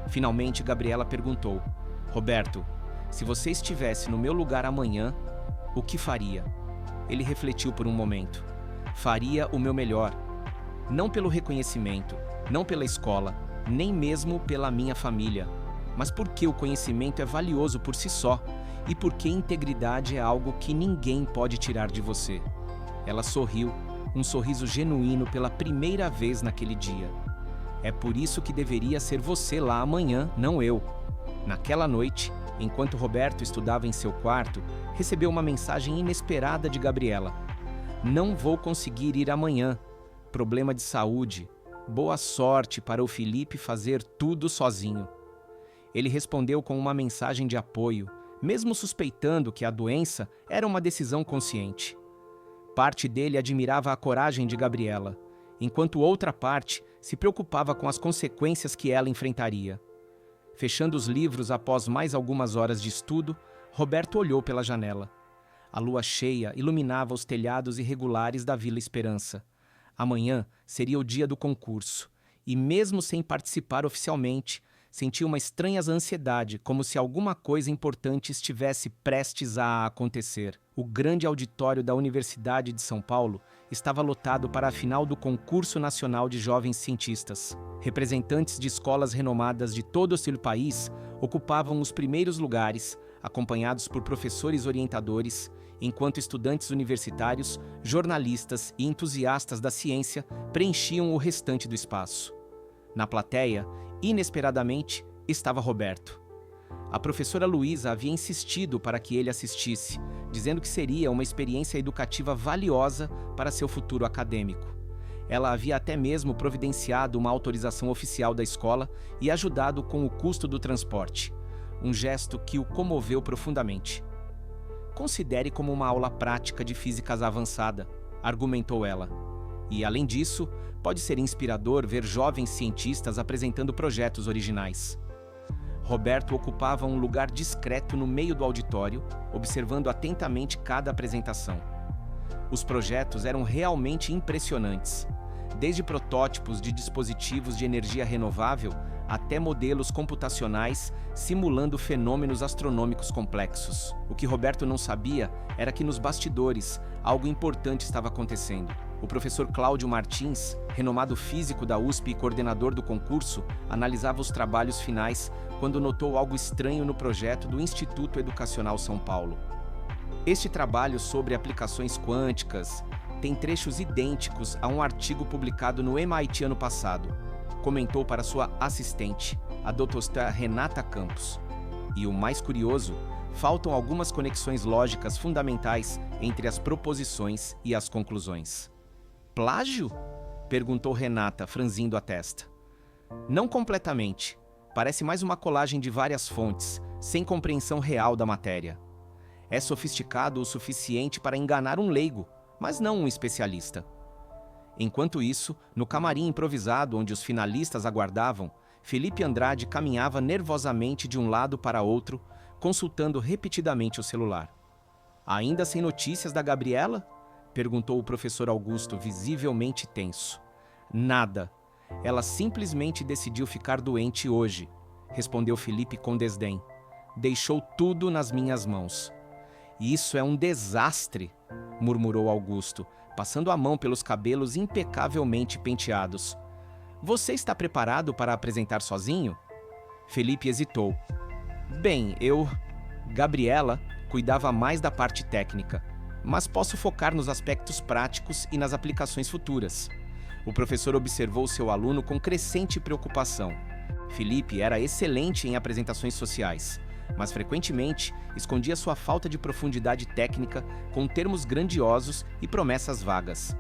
Finalmente, Gabriela perguntou: "Roberto, se você estivesse no meu lugar amanhã, o que faria?" Ele refletiu por um momento. "Faria o meu melhor. Não pelo reconhecimento, não pela escola, nem mesmo pela minha família, mas porque o conhecimento é valioso por si só e porque integridade é algo que ninguém pode tirar de você." Ela sorriu, um sorriso genuíno pela primeira vez naquele dia. "É por isso que deveria ser você lá amanhã, não eu." Naquela noite, enquanto Roberto estudava em seu quarto, recebeu uma mensagem inesperada de Gabriela. "Não vou conseguir ir amanhã. Problema de saúde. Boa sorte para o Felipe fazer tudo sozinho." Ele respondeu com uma mensagem de apoio, mesmo suspeitando que a doença era uma decisão consciente. Parte dele admirava a coragem de Gabriela, enquanto outra parte se preocupava com as consequências que ela enfrentaria. Fechando os livros após mais algumas horas de estudo, Roberto olhou pela janela. A lua cheia iluminava os telhados irregulares da Vila Esperança. Amanhã seria o dia do concurso, e mesmo sem participar oficialmente, sentia uma estranha ansiedade, como se alguma coisa importante estivesse prestes a acontecer. O grande auditório da Universidade de São Paulo estava lotado para a final do Concurso Nacional de Jovens Cientistas. Representantes de escolas renomadas de todo o país ocupavam os primeiros lugares, acompanhados por professores orientadores, enquanto estudantes universitários, jornalistas e entusiastas da ciência preenchiam o restante do espaço. Na plateia, inesperadamente, estava Roberto. A professora Luísa havia insistido para que ele assistisse, dizendo que seria uma experiência educativa valiosa para seu futuro acadêmico. Ela havia até mesmo providenciado uma autorização oficial da escola e ajudado com o custo do transporte, um gesto que o comoveu profundamente. "Considere como uma aula prática de física avançada", argumentou ela. "E, além disso, pode ser inspirador ver jovens cientistas apresentando projetos originais." Roberto ocupava um lugar discreto no meio do auditório, observando atentamente cada apresentação. Os projetos eram realmente impressionantes, desde protótipos de dispositivos de energia renovável até modelos computacionais simulando fenômenos astronômicos complexos. O que Roberto não sabia era que nos bastidores algo importante estava acontecendo. O professor Cláudio Martins, renomado físico da USP e coordenador do concurso, analisava os trabalhos finais quando notou algo estranho no projeto do Instituto Educacional São Paulo. Este trabalho sobre aplicações quânticas tem trechos idênticos a um artigo publicado no MIT ano passado, comentou para sua assistente, a doutora Renata Campos. E o mais curioso, faltam algumas conexões lógicas fundamentais entre as proposições e as conclusões. "Plágio?" perguntou Renata, franzindo a testa. "Não completamente. Parece mais uma colagem de várias fontes, sem compreensão real da matéria. É sofisticado o suficiente para enganar um leigo, mas não um especialista." Enquanto isso, no camarim improvisado onde os finalistas aguardavam, Felipe Andrade caminhava nervosamente de um lado para outro, consultando repetidamente o celular. "Ainda sem notícias da Gabriela?" perguntou o professor Augusto, visivelmente tenso. "Nada. Ela simplesmente decidiu ficar doente hoje", respondeu Felipe com desdém. "Deixou tudo nas minhas mãos." "Isso é um desastre", murmurou Augusto, passando a mão pelos cabelos impecavelmente penteados. "Você está preparado para apresentar sozinho?" Felipe hesitou. Bem, Gabriela cuidava mais da parte técnica, mas posso focar nos aspectos práticos e nas aplicações futuras. O professor observou seu aluno com crescente preocupação. Felipe era excelente em apresentações sociais, mas frequentemente escondia sua falta de profundidade técnica com termos grandiosos e promessas vagas.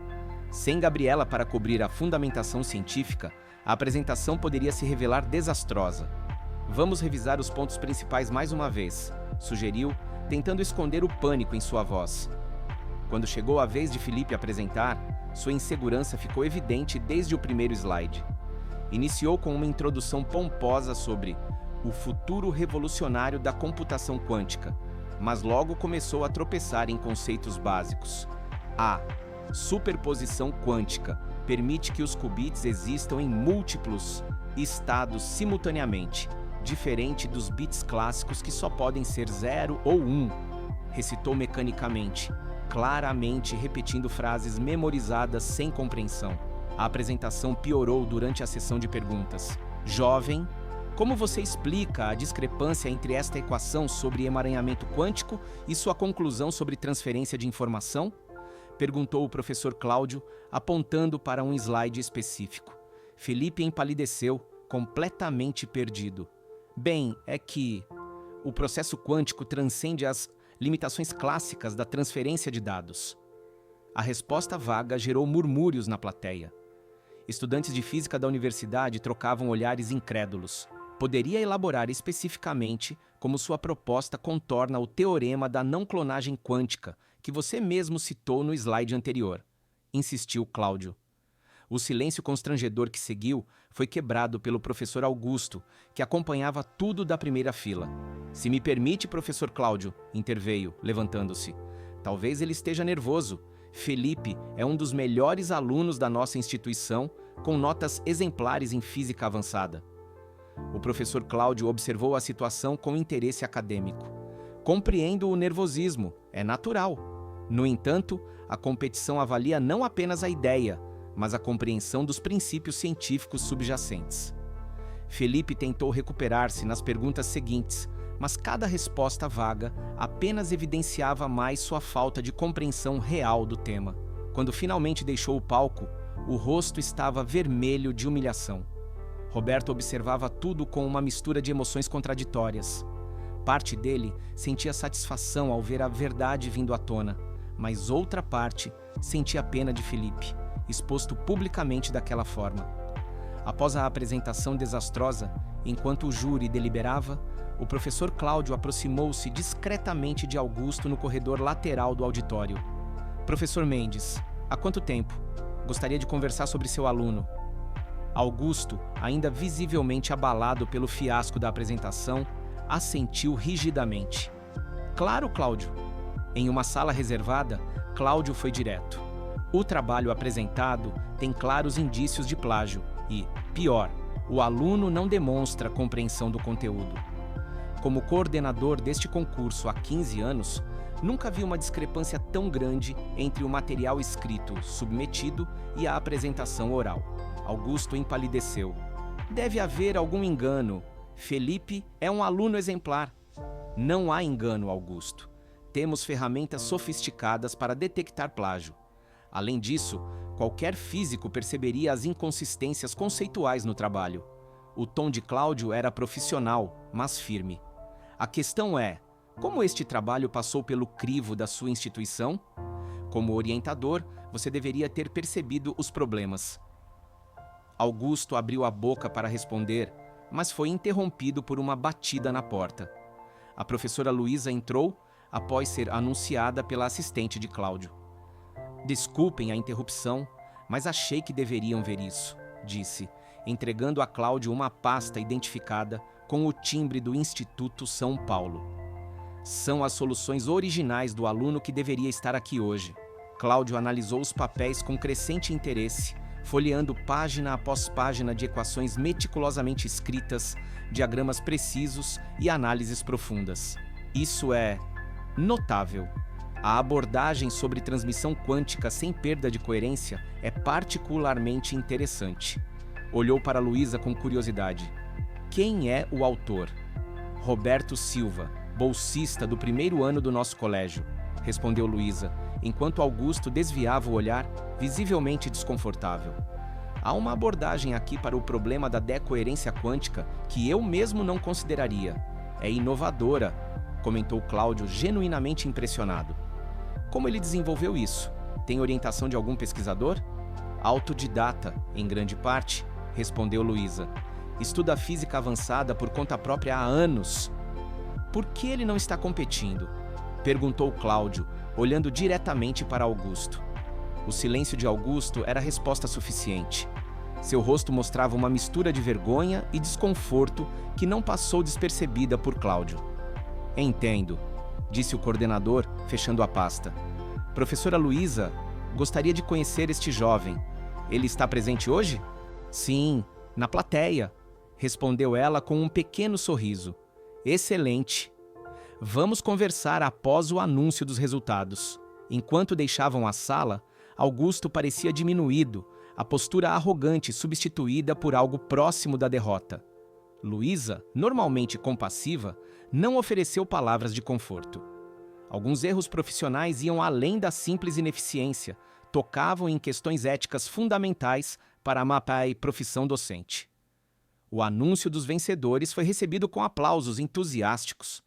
Sem Gabriela para cobrir a fundamentação científica, a apresentação poderia se revelar desastrosa. Vamos revisar os pontos principais mais uma vez, sugeriu, tentando esconder o pânico em sua voz. Quando chegou a vez de Felipe apresentar, sua insegurança ficou evidente desde o primeiro slide. Iniciou com uma introdução pomposa sobre o futuro revolucionário da computação quântica, mas logo começou a tropeçar em conceitos básicos. A superposição quântica permite que os qubits existam em múltiplos estados simultaneamente, diferente dos bits clássicos que só podem ser 0 ou 1, recitou mecanicamente, claramente repetindo frases memorizadas sem compreensão. A apresentação piorou durante a sessão de perguntas. Jovem, como você explica a discrepância entre esta equação sobre emaranhamento quântico e sua conclusão sobre transferência de informação? Perguntou o professor Cláudio, apontando para um slide específico. Felipe empalideceu, completamente perdido. Bem, é que o processo quântico transcende as limitações clássicas da transferência de dados. A resposta vaga gerou murmúrios na plateia. Estudantes de física da universidade trocavam olhares incrédulos. Poderia elaborar especificamente como sua proposta contorna o teorema da não clonagem quântica, que você mesmo citou no slide anterior, insistiu Cláudio. O silêncio constrangedor que seguiu foi quebrado pelo professor Augusto, que acompanhava tudo da primeira fila. Se me permite, professor Cláudio, interveio, levantando-se. Talvez ele esteja nervoso. Felipe é um dos melhores alunos da nossa instituição, com notas exemplares em física avançada. O professor Cláudio observou a situação com interesse acadêmico. Compreendo o nervosismo, é natural. No entanto, a competição avalia não apenas a ideia, mas a compreensão dos princípios científicos subjacentes. Felipe tentou recuperar-se nas perguntas seguintes, mas cada resposta vaga apenas evidenciava mais sua falta de compreensão real do tema. Quando finalmente deixou o palco, o rosto estava vermelho de humilhação. Roberto observava tudo com uma mistura de emoções contraditórias. Parte dele sentia satisfação ao ver a verdade vindo à tona, mas outra parte sentia pena de Felipe, exposto publicamente daquela forma. Após a apresentação desastrosa, enquanto o júri deliberava, o professor Cláudio aproximou-se discretamente de Augusto no corredor lateral do auditório. Professor Mendes, há quanto tempo? Gostaria de conversar sobre seu aluno. Augusto, ainda visivelmente abalado pelo fiasco da apresentação, assentiu rigidamente. Claro, Cláudio. Em uma sala reservada, Cláudio foi direto. O trabalho apresentado tem claros indícios de plágio e, pior, o aluno não demonstra compreensão do conteúdo. Como coordenador deste concurso há 15 anos, nunca vi uma discrepância tão grande entre o material escrito submetido e a apresentação oral. Augusto empalideceu. Deve haver algum engano. Felipe é um aluno exemplar. Não há engano, Augusto. Temos ferramentas sofisticadas para detectar plágio. Além disso, qualquer físico perceberia as inconsistências conceituais no trabalho. O tom de Cláudio era profissional, mas firme. A questão é, como este trabalho passou pelo crivo da sua instituição? Como orientador, você deveria ter percebido os problemas. Augusto abriu a boca para responder, mas foi interrompido por uma batida na porta. A professora Luísa entrou após ser anunciada pela assistente de Cláudio. Desculpem a interrupção, mas achei que deveriam ver isso, disse, entregando a Cláudio uma pasta identificada com o timbre do Instituto São Paulo. São as soluções originais do aluno que deveria estar aqui hoje. Cláudio analisou os papéis com crescente interesse, folheando página após página de equações meticulosamente escritas, diagramas precisos e análises profundas. Isso é notável. A abordagem sobre transmissão quântica sem perda de coerência é particularmente interessante. Olhou para Luísa com curiosidade. Quem é o autor? Roberto Silva, bolsista do primeiro ano do nosso colégio, respondeu Luísa, enquanto Augusto desviava o olhar, visivelmente desconfortável. Há uma abordagem aqui para o problema da decoerência quântica que eu mesmo não consideraria. É inovadora, comentou Cláudio, genuinamente impressionado. Como ele desenvolveu isso? Tem orientação de algum pesquisador? Autodidata, em grande parte, respondeu Luísa. Estuda física avançada por conta própria há anos. Por que ele não está competindo? Perguntou Cláudio, olhando diretamente para Augusto. O silêncio de Augusto era resposta suficiente. Seu rosto mostrava uma mistura de vergonha e desconforto que não passou despercebida por Cláudio. Entendo, disse o coordenador, fechando a pasta. Professora Luísa, gostaria de conhecer este jovem. Ele está presente hoje? Sim, na plateia, respondeu ela com um pequeno sorriso. Excelente. Vamos conversar após o anúncio dos resultados. Enquanto deixavam a sala, Augusto parecia diminuído, a postura arrogante substituída por algo próximo da derrota. Luísa, normalmente compassiva, não ofereceu palavras de conforto. Alguns erros profissionais iam além da simples ineficiência, tocavam em questões éticas fundamentais para a MAPAI profissão docente. O anúncio dos vencedores foi recebido com aplausos entusiásticos.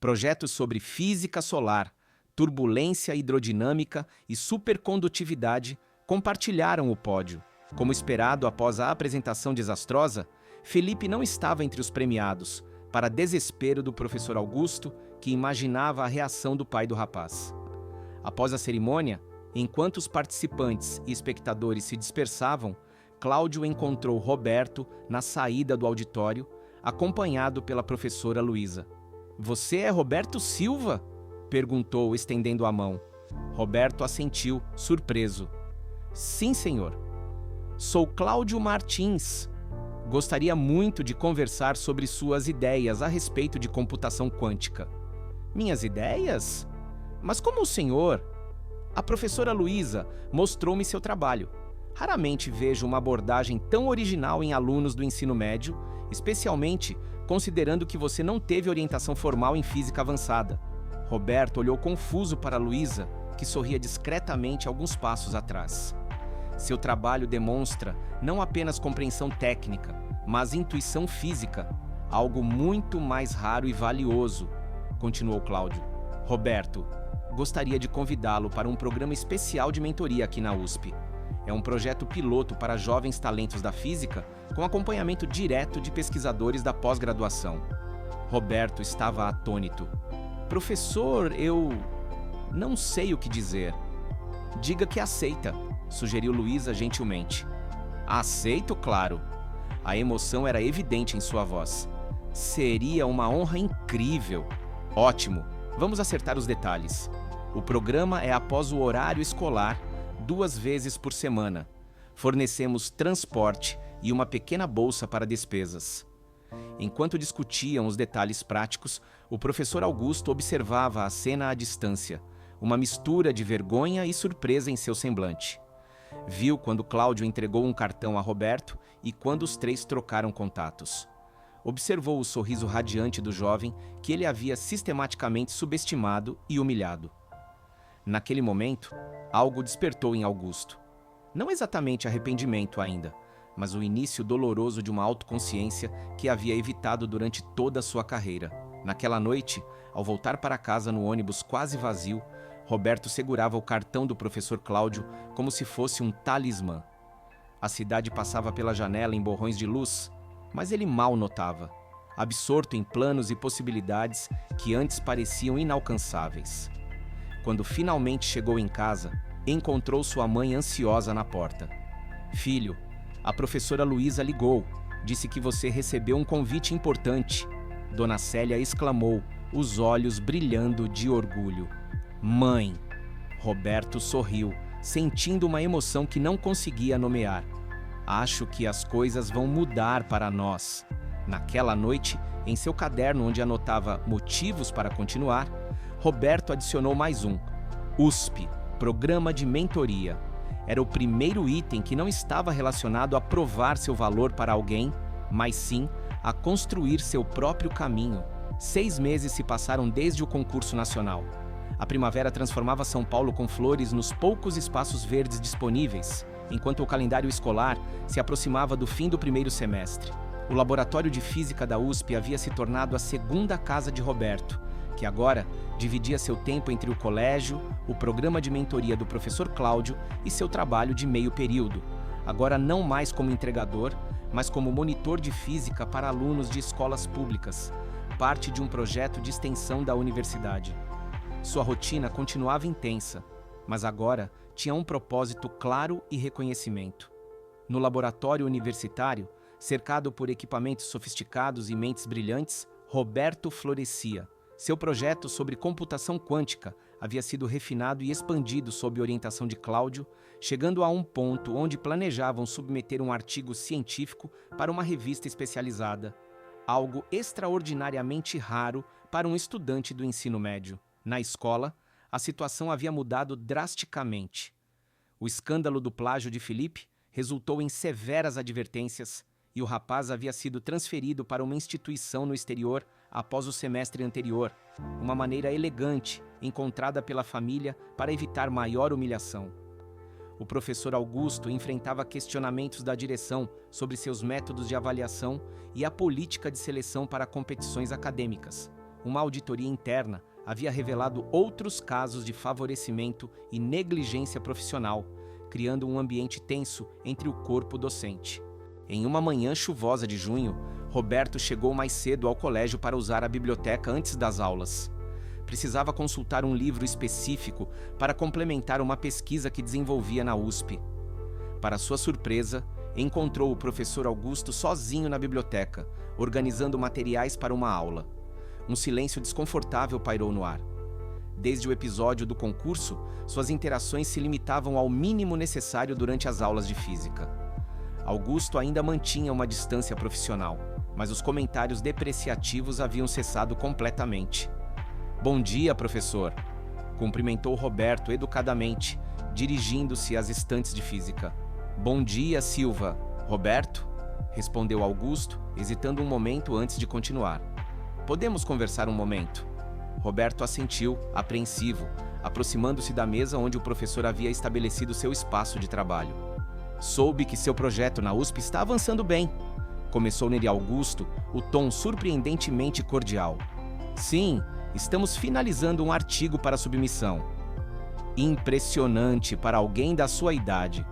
Projetos sobre física solar, turbulência hidrodinâmica e supercondutividade compartilharam o pódio. Como esperado após a apresentação desastrosa, Felipe não estava entre os premiados, para desespero do professor Augusto, que imaginava a reação do pai do rapaz. Após a cerimônia, enquanto os participantes e espectadores se dispersavam, Cláudio encontrou Roberto na saída do auditório, acompanhado pela professora Luísa. Você é Roberto Silva? Perguntou, estendendo a mão. Roberto assentiu, surpreso. Sim, senhor. Sou Cláudio Martins. Gostaria muito de conversar sobre suas ideias a respeito de computação quântica. Minhas ideias? Mas como o senhor? A professora Luísa mostrou-me seu trabalho. Raramente vejo uma abordagem tão original em alunos do ensino médio, especialmente considerando que você não teve orientação formal em física avançada. Roberto olhou confuso para Luísa, que sorria discretamente alguns passos atrás. Seu trabalho demonstra não apenas compreensão técnica, mas intuição física, algo muito mais raro e valioso, continuou Cláudio. Roberto, gostaria de convidá-lo para um programa especial de mentoria aqui na USP. É um projeto piloto para jovens talentos da física, com acompanhamento direto de pesquisadores da pós-graduação. Roberto estava atônito. Professor, eu não sei o que dizer. Diga que aceita, sugeriu Luísa gentilmente. Aceito, claro. A emoção era evidente em sua voz. Seria uma honra incrível. Ótimo, vamos acertar os detalhes. O programa é após o horário escolar, 2 vezes por semana. Fornecemos transporte e uma pequena bolsa para despesas. Enquanto discutiam os detalhes práticos, o professor Augusto observava a cena à distância, uma mistura de vergonha e surpresa em seu semblante. Viu quando Cláudio entregou um cartão a Roberto e quando os 3 trocaram contatos. Observou o sorriso radiante do jovem que ele havia sistematicamente subestimado e humilhado. Naquele momento, algo despertou em Augusto. Não exatamente arrependimento ainda, mas o início doloroso de uma autoconsciência que havia evitado durante toda a sua carreira. Naquela noite, ao voltar para casa no ônibus quase vazio, Roberto segurava o cartão do professor Cláudio como se fosse um talismã. A cidade passava pela janela em borrões de luz, mas ele mal notava, absorto em planos e possibilidades que antes pareciam inalcançáveis. Quando finalmente chegou em casa, encontrou sua mãe ansiosa na porta. Filho, a professora Luísa ligou, disse que você recebeu um convite importante. Dona Célia exclamou, os olhos brilhando de orgulho. Mãe! Roberto sorriu, sentindo uma emoção que não conseguia nomear. Acho que as coisas vão mudar para nós. Naquela noite, em seu caderno onde anotava motivos para continuar, Roberto adicionou mais um. USP, Programa de Mentoria. Era o primeiro item que não estava relacionado a provar seu valor para alguém, mas sim a construir seu próprio caminho. 6 meses se passaram desde o concurso nacional. A primavera transformava São Paulo com flores nos poucos espaços verdes disponíveis, enquanto o calendário escolar se aproximava do fim do primeiro semestre. O Laboratório de Física da USP havia se tornado a segunda casa de Roberto, que agora dividia seu tempo entre o colégio, o programa de mentoria do professor Cláudio e seu trabalho de meio período, agora não mais como entregador, mas como monitor de física para alunos de escolas públicas, parte de um projeto de extensão da universidade. Sua rotina continuava intensa, mas agora tinha um propósito claro e reconhecimento. No laboratório universitário, cercado por equipamentos sofisticados e mentes brilhantes, Roberto florescia. Seu projeto sobre computação quântica havia sido refinado e expandido sob orientação de Cláudio, chegando a um ponto onde planejavam submeter um artigo científico para uma revista especializada, algo extraordinariamente raro para um estudante do ensino médio. Na escola, a situação havia mudado drasticamente. O escândalo do plágio de Felipe resultou em severas advertências e o rapaz havia sido transferido para uma instituição no exterior após o semestre anterior, uma maneira elegante encontrada pela família para evitar maior humilhação. O professor Augusto enfrentava questionamentos da direção sobre seus métodos de avaliação e a política de seleção para competições acadêmicas. Uma auditoria interna havia revelado outros casos de favorecimento e negligência profissional, criando um ambiente tenso entre o corpo docente. Em uma manhã chuvosa de junho, Roberto chegou mais cedo ao colégio para usar a biblioteca antes das aulas. Precisava consultar um livro específico para complementar uma pesquisa que desenvolvia na USP. Para sua surpresa, encontrou o professor Augusto sozinho na biblioteca, organizando materiais para uma aula. Um silêncio desconfortável pairou no ar. Desde o episódio do concurso, suas interações se limitavam ao mínimo necessário durante as aulas de física. Augusto ainda mantinha uma distância profissional, mas os comentários depreciativos haviam cessado completamente. "Bom dia, professor", cumprimentou Roberto educadamente, dirigindo-se às estantes de física. "Bom dia, Silva. Roberto?", respondeu Augusto, hesitando um momento antes de continuar. "Podemos conversar um momento?". Roberto assentiu, apreensivo, aproximando-se da mesa onde o professor havia estabelecido seu espaço de trabalho. "Soube que seu projeto na USP está avançando bem", começou nele Augusto, o tom surpreendentemente cordial. "Sim, estamos finalizando um artigo para submissão." "Impressionante para alguém da sua idade",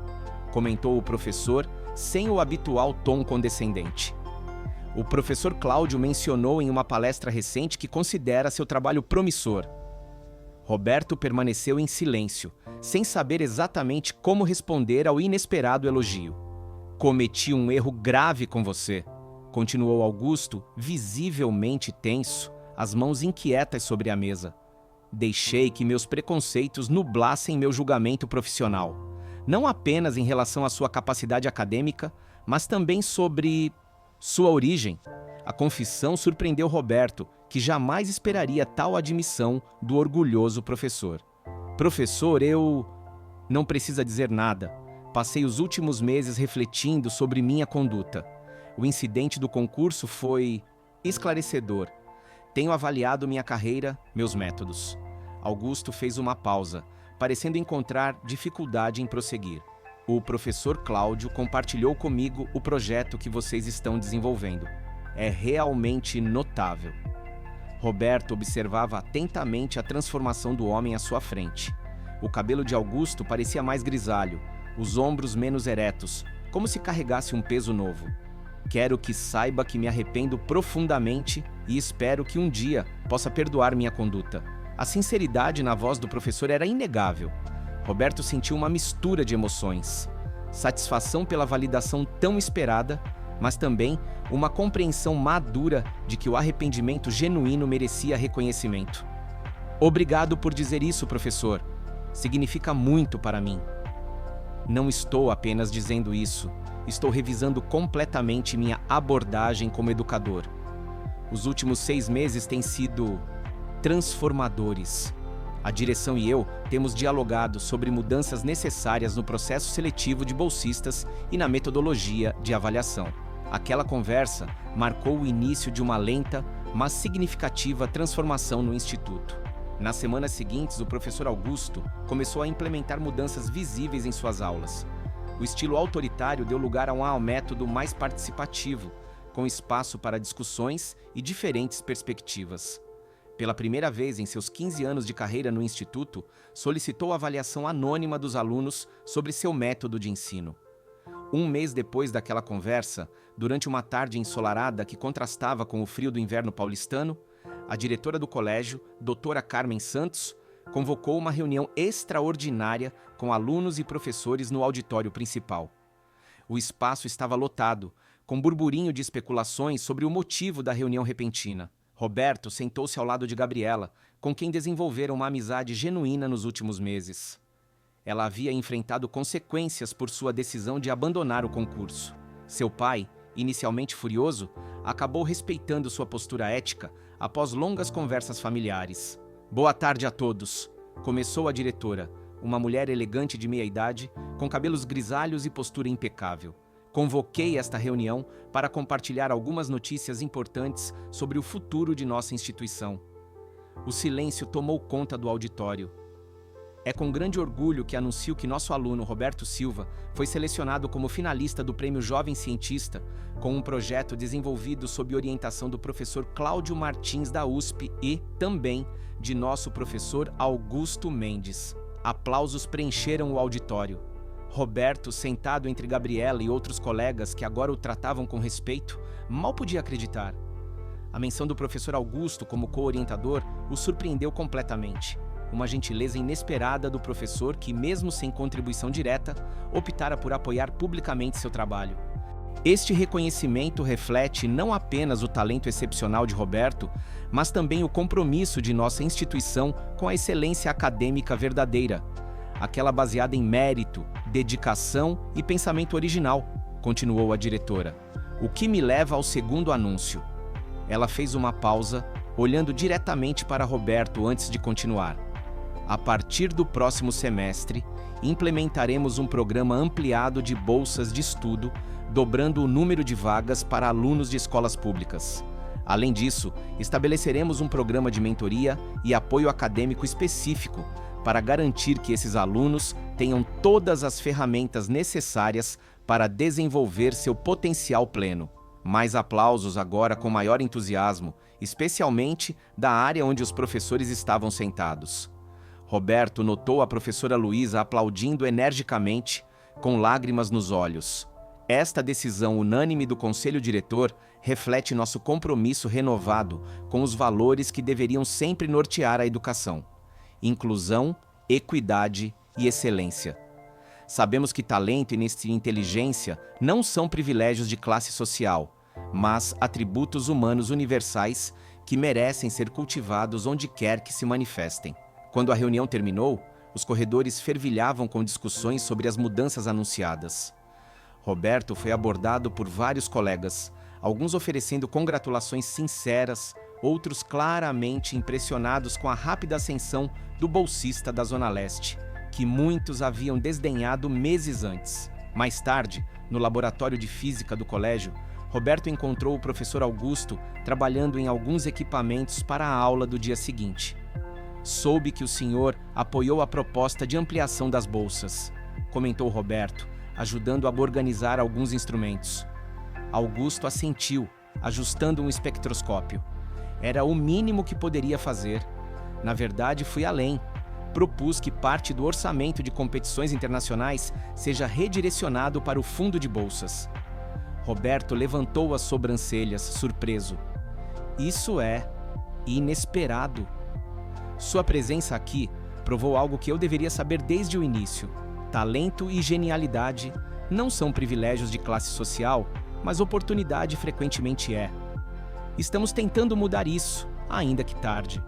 comentou o professor, sem o habitual tom condescendente. O professor Cláudio mencionou em uma palestra recente que considera seu trabalho promissor. Roberto permaneceu em silêncio, sem saber exatamente como responder ao inesperado elogio. "Cometi um erro grave com você", continuou Augusto, visivelmente tenso, as mãos inquietas sobre a mesa. "Deixei que meus preconceitos nublassem meu julgamento profissional, não apenas em relação à sua capacidade acadêmica, mas também sobre sua origem." A confissão surpreendeu Roberto, que jamais esperaria tal admissão do orgulhoso professor. "Professor, eu... não precisa dizer nada. Passei os últimos meses refletindo sobre minha conduta. O incidente do concurso foi esclarecedor. Tenho avaliado minha carreira, meus métodos." Augusto fez uma pausa, parecendo encontrar dificuldade em prosseguir. "O professor Cláudio compartilhou comigo o projeto que vocês estão desenvolvendo. É realmente notável." Roberto observava atentamente a transformação do homem à sua frente. O cabelo de Augusto parecia mais grisalho, os ombros menos eretos, como se carregasse um peso novo. "Quero que saiba que me arrependo profundamente e espero que um dia possa perdoar minha conduta." A sinceridade na voz do professor era inegável. Roberto sentiu uma mistura de emoções. Satisfação pela validação tão esperada, mas também uma compreensão madura de que o arrependimento genuíno merecia reconhecimento. "Obrigado por dizer isso, professor. Significa muito para mim." "Não estou apenas dizendo isso. Estou revisando completamente minha abordagem como educador. Os últimos 6 meses têm sido transformadores. A direção e eu temos dialogado sobre mudanças necessárias no processo seletivo de bolsistas e na metodologia de avaliação. Aquela conversa marcou o início de uma lenta, mas significativa transformação no Instituto. Nas semanas seguintes, o professor Augusto começou a implementar mudanças visíveis em suas aulas. O estilo autoritário deu lugar a um método mais participativo, com espaço para discussões e diferentes perspectivas. Pela primeira vez em seus 15 anos de carreira no Instituto, solicitou a avaliação anônima dos alunos sobre seu método de ensino. Um mês depois daquela conversa, durante uma tarde ensolarada que contrastava com o frio do inverno paulistano, a diretora do colégio, doutora Carmen Santos, convocou uma reunião extraordinária com alunos e professores no auditório principal. O espaço estava lotado, com burburinho de especulações sobre o motivo da reunião repentina. Roberto sentou-se ao lado de Gabriela, com quem desenvolveram uma amizade genuína nos últimos meses. Ela havia enfrentado consequências por sua decisão de abandonar o concurso. Seu pai, inicialmente furioso, acabou respeitando sua postura ética após longas conversas familiares. "Boa tarde a todos", começou a diretora, uma mulher elegante de meia-idade, com cabelos grisalhos e postura impecável. "Convoquei esta reunião para compartilhar algumas notícias importantes sobre o futuro de nossa instituição." O silêncio tomou conta do auditório. É com grande orgulho que anuncio que nosso aluno Roberto Silva foi selecionado como finalista do Prêmio Jovem Cientista, com um projeto desenvolvido sob orientação do professor Cláudio Martins da USP e, também, de nosso professor Augusto Mendes. Aplausos preencheram o auditório. Roberto, sentado entre Gabriela e outros colegas que agora o tratavam com respeito, mal podia acreditar. A menção do professor Augusto como co-orientador o surpreendeu completamente. Uma gentileza inesperada do professor que, mesmo sem contribuição direta, optara por apoiar publicamente seu trabalho. Este reconhecimento reflete não apenas o talento excepcional de Roberto, mas também o compromisso de nossa instituição com a excelência acadêmica verdadeira, aquela baseada em mérito, dedicação e pensamento original, continuou a diretora. O que me leva ao segundo anúncio. Ela fez uma pausa, olhando diretamente para Roberto antes de continuar. A partir do próximo semestre, implementaremos um programa ampliado de bolsas de estudo, dobrando o número de vagas para alunos de escolas públicas. Além disso, estabeleceremos um programa de mentoria e apoio acadêmico específico para garantir que esses alunos tenham todas as ferramentas necessárias para desenvolver seu potencial pleno. Mais aplausos agora com maior entusiasmo, especialmente da área onde os professores estavam sentados. Roberto notou a professora Luísa aplaudindo energicamente, com lágrimas nos olhos. Esta decisão unânime do Conselho Diretor reflete nosso compromisso renovado com os valores que deveriam sempre nortear a educação: inclusão, equidade e excelência. Sabemos que talento e inteligência não são privilégios de classe social, mas atributos humanos universais que merecem ser cultivados onde quer que se manifestem. Quando a reunião terminou, os corredores fervilhavam com discussões sobre as mudanças anunciadas. Roberto foi abordado por vários colegas, alguns oferecendo congratulações sinceras, outros claramente impressionados com a rápida ascensão do bolsista da Zona Leste, que muitos haviam desdenhado meses antes. Mais tarde, no laboratório de física do colégio, Roberto encontrou o professor Augusto trabalhando em alguns equipamentos para a aula do dia seguinte. "Soube que o senhor apoiou a proposta de ampliação das bolsas", comentou Roberto, ajudando a organizar alguns instrumentos. Augusto assentiu, ajustando um espectroscópio. Era o mínimo que poderia fazer. Na verdade, fui além. Propus que parte do orçamento de competições internacionais seja redirecionado para o fundo de bolsas. Roberto levantou as sobrancelhas, surpreso. "Isso é inesperado." Sua presença aqui provou algo que eu deveria saber desde o início. Talento e genialidade não são privilégios de classe social, mas oportunidade frequentemente é. Estamos tentando mudar isso, ainda que tarde.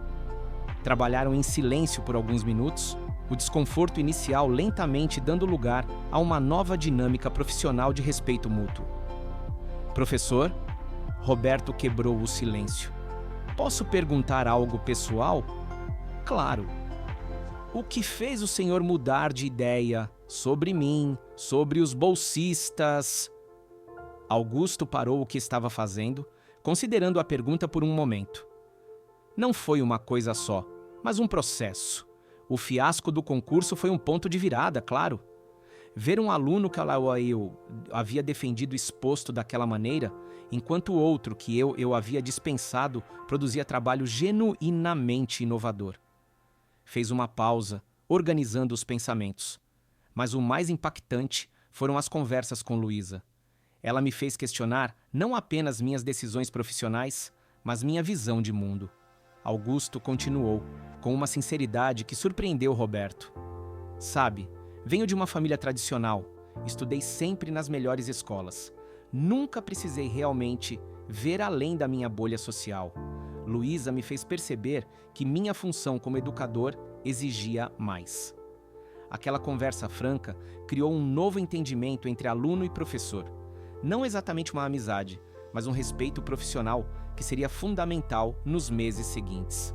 Trabalharam em silêncio por alguns minutos, o desconforto inicial lentamente dando lugar a uma nova dinâmica profissional de respeito mútuo. "Professor?" Roberto quebrou o silêncio. "Posso perguntar algo pessoal?" "Claro. O que fez o senhor mudar de ideia sobre mim, sobre os bolsistas?" Augusto parou o que estava fazendo, considerando a pergunta por um momento. Não foi uma coisa só, mas um processo. O fiasco do concurso foi um ponto de virada, claro. Ver um aluno que eu havia defendido exposto daquela maneira, enquanto o outro que eu havia dispensado produzia trabalho genuinamente inovador. Fez uma pausa, organizando os pensamentos. Mas o mais impactante foram as conversas com Luísa. Ela me fez questionar não apenas minhas decisões profissionais, mas minha visão de mundo. Augusto continuou, com uma sinceridade que surpreendeu Roberto. Sabe, venho de uma família tradicional, estudei sempre nas melhores escolas. Nunca precisei realmente ver além da minha bolha social. Luísa me fez perceber que minha função como educador exigia mais. Aquela conversa franca criou um novo entendimento entre aluno e professor. Não exatamente uma amizade, mas um respeito profissional que seria fundamental nos meses seguintes.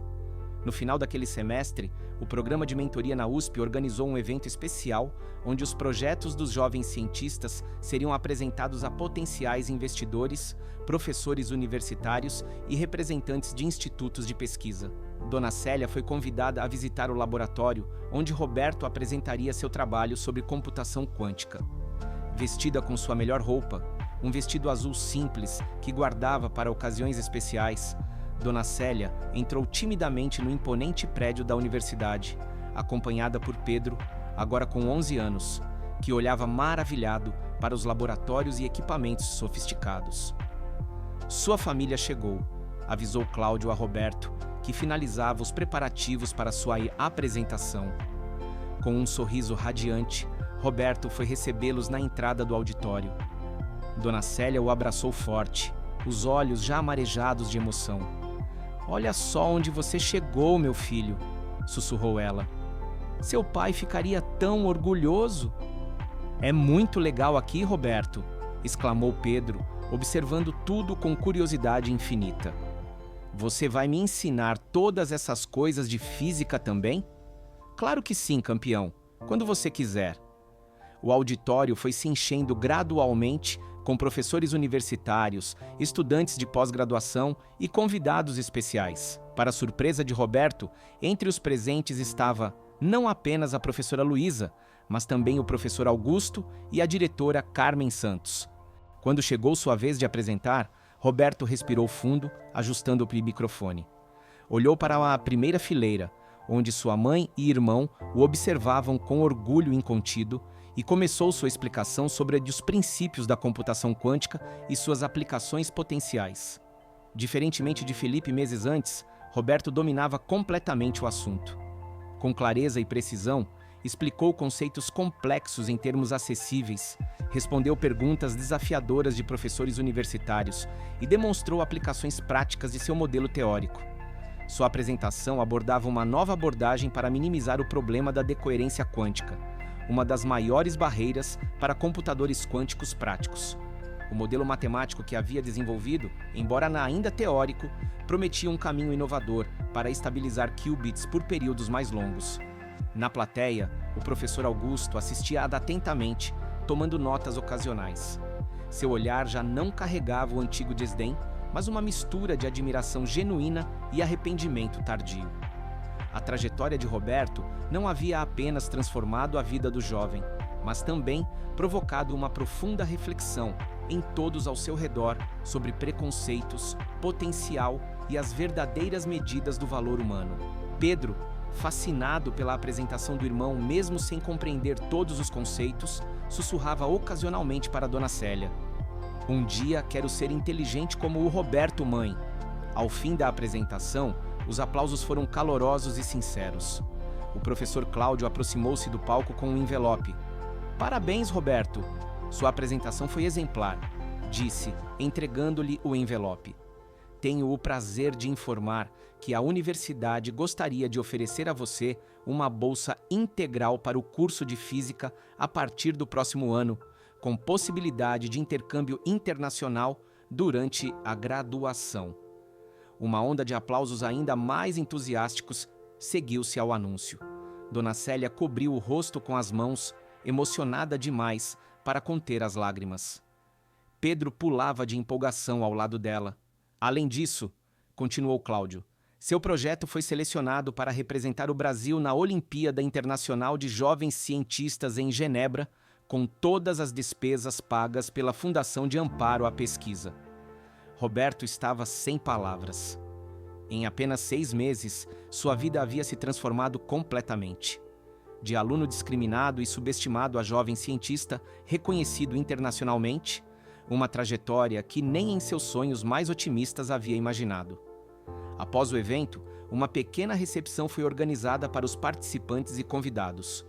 No final daquele semestre, o programa de mentoria na USP organizou um evento especial onde os projetos dos jovens cientistas seriam apresentados a potenciais investidores, professores universitários e representantes de institutos de pesquisa. Dona Célia foi convidada a visitar o laboratório onde Roberto apresentaria seu trabalho sobre computação quântica. Vestida com sua melhor roupa, um vestido azul simples que guardava para ocasiões especiais, Dona Célia entrou timidamente no imponente prédio da universidade, acompanhada por Pedro, agora com 11 anos, que olhava maravilhado para os laboratórios e equipamentos sofisticados. Sua família chegou, avisou Cláudio a Roberto, que finalizava os preparativos para sua apresentação. Com um sorriso radiante, Roberto foi recebê-los na entrada do auditório. Dona Célia o abraçou forte, os olhos já marejados de emoção. "Olha só onde você chegou, meu filho", sussurrou ela. "Seu pai ficaria tão orgulhoso." "É muito legal aqui, Roberto", exclamou Pedro, observando tudo com curiosidade infinita. "Você vai me ensinar todas essas coisas de física também?" "Claro que sim, campeão, quando você quiser." O auditório foi se enchendo gradualmente com professores universitários, estudantes de pós-graduação e convidados especiais. Para a surpresa de Roberto, entre os presentes estava não apenas a professora Luísa, mas também o professor Augusto e a diretora Carmen Santos. Quando chegou sua vez de apresentar, Roberto respirou fundo, ajustando o microfone. Olhou para a primeira fileira, onde sua mãe e irmão o observavam com orgulho incontido, e começou sua explicação sobre os princípios da computação quântica e suas aplicações potenciais. Diferentemente de Felipe meses antes, Roberto dominava completamente o assunto. Com clareza e precisão, explicou conceitos complexos em termos acessíveis, respondeu perguntas desafiadoras de professores universitários e demonstrou aplicações práticas de seu modelo teórico. Sua apresentação abordava uma nova abordagem para minimizar o problema da decoerência quântica, uma das maiores barreiras para computadores quânticos práticos. O modelo matemático que havia desenvolvido, embora ainda teórico, prometia um caminho inovador para estabilizar qubits por períodos mais longos. Na plateia, o professor Augusto assistia atentamente, tomando notas ocasionais. Seu olhar já não carregava o antigo desdém, mas uma mistura de admiração genuína e arrependimento tardio. A trajetória de Roberto não havia apenas transformado a vida do jovem, mas também provocado uma profunda reflexão em todos ao seu redor sobre preconceitos, potencial e as verdadeiras medidas do valor humano. Pedro, fascinado pela apresentação do irmão mesmo sem compreender todos os conceitos, sussurrava ocasionalmente para Dona Célia: "Um dia quero ser inteligente como o Roberto, mãe." Ao fim da apresentação, os aplausos foram calorosos e sinceros. O professor Cláudio aproximou-se do palco com um envelope. "Parabéns, Roberto! Sua apresentação foi exemplar", disse, entregando-lhe o envelope. "Tenho o prazer de informar que a universidade gostaria de oferecer a você uma bolsa integral para o curso de Física a partir do próximo ano, com possibilidade de intercâmbio internacional durante a graduação." Uma onda de aplausos ainda mais entusiásticos seguiu-se ao anúncio. Dona Célia cobriu o rosto com as mãos, emocionada demais para conter as lágrimas. Pedro pulava de empolgação ao lado dela. Além disso, continuou Cláudio, seu projeto foi selecionado para representar o Brasil na Olimpíada Internacional de Jovens Cientistas em Genebra, com todas as despesas pagas pela Fundação de Amparo à Pesquisa. Roberto estava sem palavras. Em apenas 6 meses, sua vida havia se transformado completamente. De aluno discriminado e subestimado a jovem cientista, reconhecido internacionalmente, uma trajetória que nem em seus sonhos mais otimistas havia imaginado. Após o evento, uma pequena recepção foi organizada para os participantes e convidados.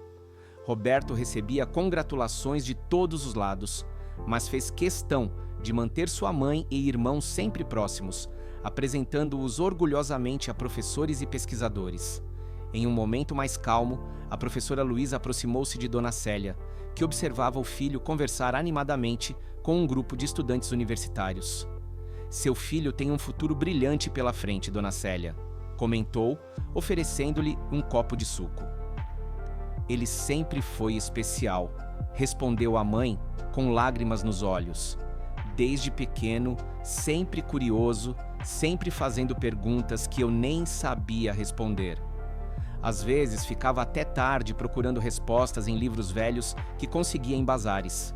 Roberto recebia congratulações de todos os lados, mas fez questão de manter sua mãe e irmão sempre próximos, apresentando-os orgulhosamente a professores e pesquisadores. Em um momento mais calmo, a professora Luísa aproximou-se de Dona Célia, que observava o filho conversar animadamente com um grupo de estudantes universitários. Seu filho tem um futuro brilhante pela frente, Dona Célia, comentou, oferecendo-lhe um copo de suco. Ele sempre foi especial, respondeu a mãe com lágrimas nos olhos. Desde pequeno, sempre curioso, sempre fazendo perguntas que eu nem sabia responder. Às vezes ficava até tarde procurando respostas em livros velhos que conseguia em bazares.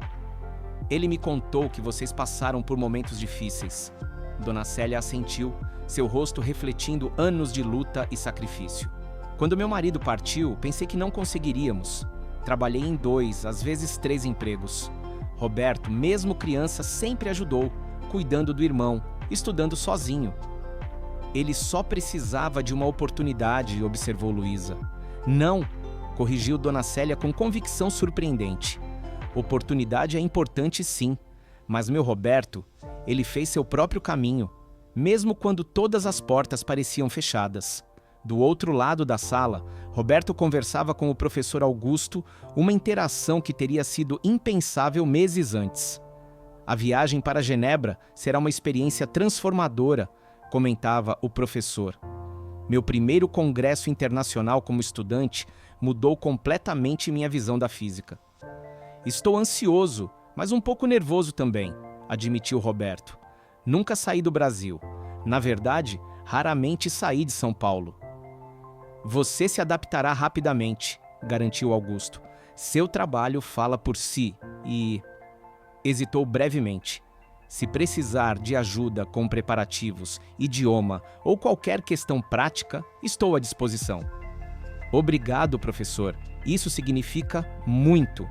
Ele me contou que vocês passaram por momentos difíceis. Dona Célia assentiu, seu rosto refletindo anos de luta e sacrifício. Quando meu marido partiu, pensei que não conseguiríamos. Trabalhei em 2, às vezes 3 empregos. Roberto, mesmo criança, sempre ajudou, cuidando do irmão, estudando sozinho. Ele só precisava de uma oportunidade, observou Luísa. Não, corrigiu Dona Célia com convicção surpreendente. Oportunidade é importante sim, mas meu Roberto, ele fez seu próprio caminho, mesmo quando todas as portas pareciam fechadas. Do outro lado da sala, Roberto conversava com o professor Augusto, uma interação que teria sido impensável meses antes. A viagem para Genebra será uma experiência transformadora, comentava o professor. Meu primeiro congresso internacional como estudante mudou completamente minha visão da física. Estou ansioso, mas um pouco nervoso também, admitiu Roberto. Nunca saí do Brasil. Na verdade, raramente saí de São Paulo. Você se adaptará rapidamente, garantiu Augusto. Seu trabalho fala por si e... Hesitou brevemente. Se precisar de ajuda com preparativos, idioma ou qualquer questão prática, estou à disposição. Obrigado, professor. Isso significa muito.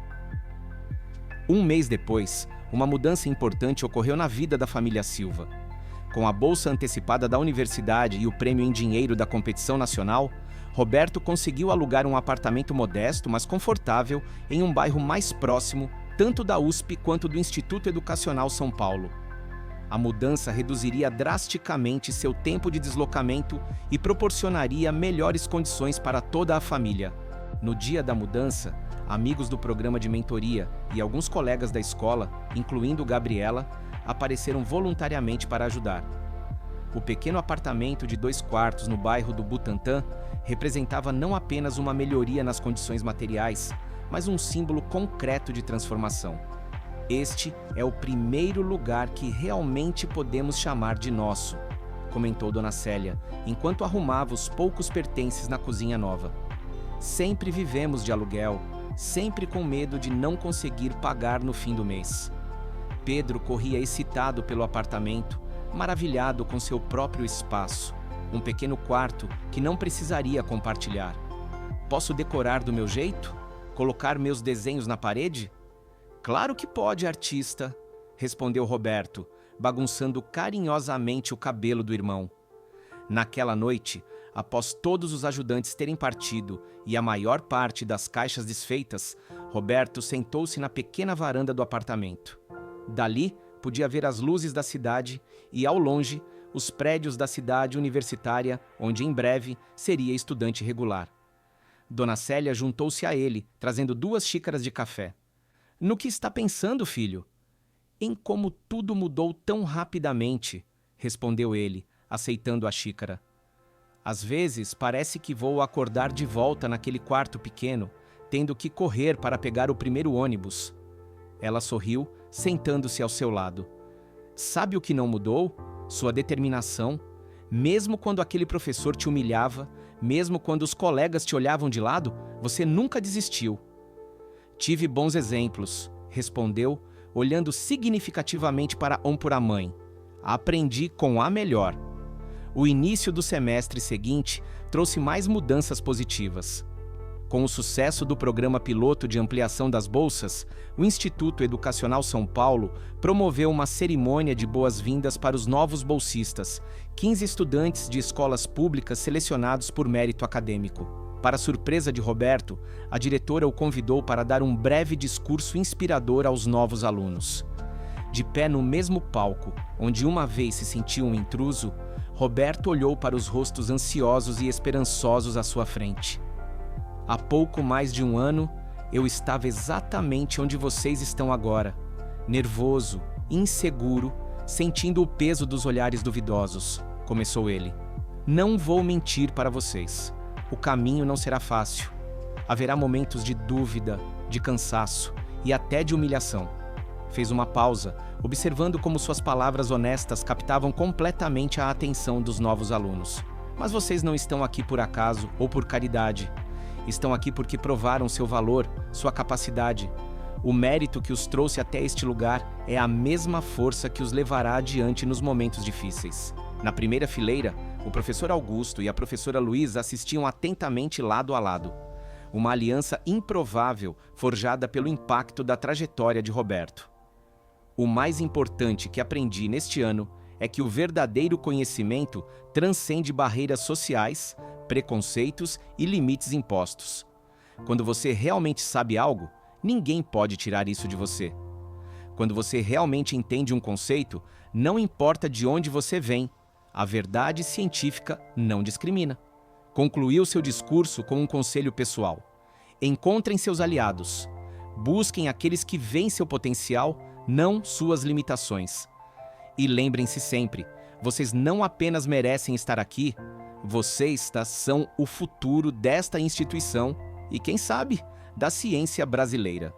Um mês depois, uma mudança importante ocorreu na vida da família Silva. Com a bolsa antecipada da universidade e o prêmio em dinheiro da competição nacional, Roberto conseguiu alugar um apartamento modesto, mas confortável, em um bairro mais próximo, tanto da USP quanto do Instituto Educacional São Paulo. A mudança reduziria drasticamente seu tempo de deslocamento e proporcionaria melhores condições para toda a família. No dia da mudança, amigos do programa de mentoria e alguns colegas da escola, incluindo Gabriela, apareceram voluntariamente para ajudar. O pequeno apartamento de 2 quartos no bairro do Butantã representava não apenas uma melhoria nas condições materiais, mas um símbolo concreto de transformação. Este é o primeiro lugar que realmente podemos chamar de nosso, comentou Dona Célia, enquanto arrumava os poucos pertences na cozinha nova. Sempre vivemos de aluguel, sempre com medo de não conseguir pagar no fim do mês. Pedro corria excitado pelo apartamento, maravilhado com seu próprio espaço, um pequeno quarto que não precisaria compartilhar. Posso decorar do meu jeito? Colocar meus desenhos na parede? Claro que pode, artista, respondeu Roberto, bagunçando carinhosamente o cabelo do irmão. Naquela noite, após todos os ajudantes terem partido e a maior parte das caixas desfeitas, Roberto sentou-se na pequena varanda do apartamento. Dali, podia ver as luzes da cidade e, ao longe, os prédios da cidade universitária, onde em breve seria estudante regular. Dona Célia juntou-se a ele, trazendo 2 xícaras de café. No que está pensando, filho? Em como tudo mudou tão rapidamente, respondeu ele, aceitando a xícara. Às vezes parece que vou acordar de volta naquele quarto pequeno, tendo que correr para pegar o primeiro ônibus. Ela sorriu, sentando-se ao seu lado. sabe o que não mudou? Sua determinação. Mesmo quando aquele professor te humilhava, mesmo quando os colegas te olhavam de lado, você nunca desistiu. Tive bons exemplos, respondeu, olhando significativamente para Onpuramãe. Aprendi com a melhor. O início do semestre seguinte trouxe mais mudanças positivas. Com o sucesso do programa piloto de ampliação das bolsas, o Instituto Educacional São Paulo promoveu uma cerimônia de boas-vindas para os novos bolsistas, 15 estudantes de escolas públicas selecionados por mérito acadêmico. Para surpresa de Roberto, a diretora o convidou para dar um breve discurso inspirador aos novos alunos. De pé no mesmo palco, onde uma vez se sentiu um intruso, Roberto olhou para os rostos ansiosos e esperançosos à sua frente. Há pouco mais de um ano, eu estava exatamente onde vocês estão agora, nervoso, inseguro, sentindo o peso dos olhares duvidosos, começou ele. Não vou mentir para vocês. O caminho não será fácil. Haverá momentos de dúvida, de cansaço e até de humilhação. Fez uma pausa, observando como suas palavras honestas captavam completamente a atenção dos novos alunos. Mas vocês não estão aqui por acaso ou por caridade. Estão aqui porque provaram seu valor, sua capacidade. O mérito que os trouxe até este lugar é a mesma força que os levará adiante nos momentos difíceis. Na primeira fileira, o professor Augusto e a professora Luísa assistiam atentamente lado a lado. Uma aliança improvável forjada pelo impacto da trajetória de Roberto. O mais importante que aprendi neste ano é que o verdadeiro conhecimento transcende barreiras sociais, preconceitos e limites impostos. Quando você realmente sabe algo, ninguém pode tirar isso de você. Quando você realmente entende um conceito, não importa de onde você vem, a verdade científica não discrimina. Concluiu seu discurso com um conselho pessoal. Encontrem seus aliados. Busquem aqueles que veem seu potencial, não suas limitações. E lembrem-se sempre, vocês não apenas merecem estar aqui, vocês são o futuro desta instituição e, quem sabe, da ciência brasileira.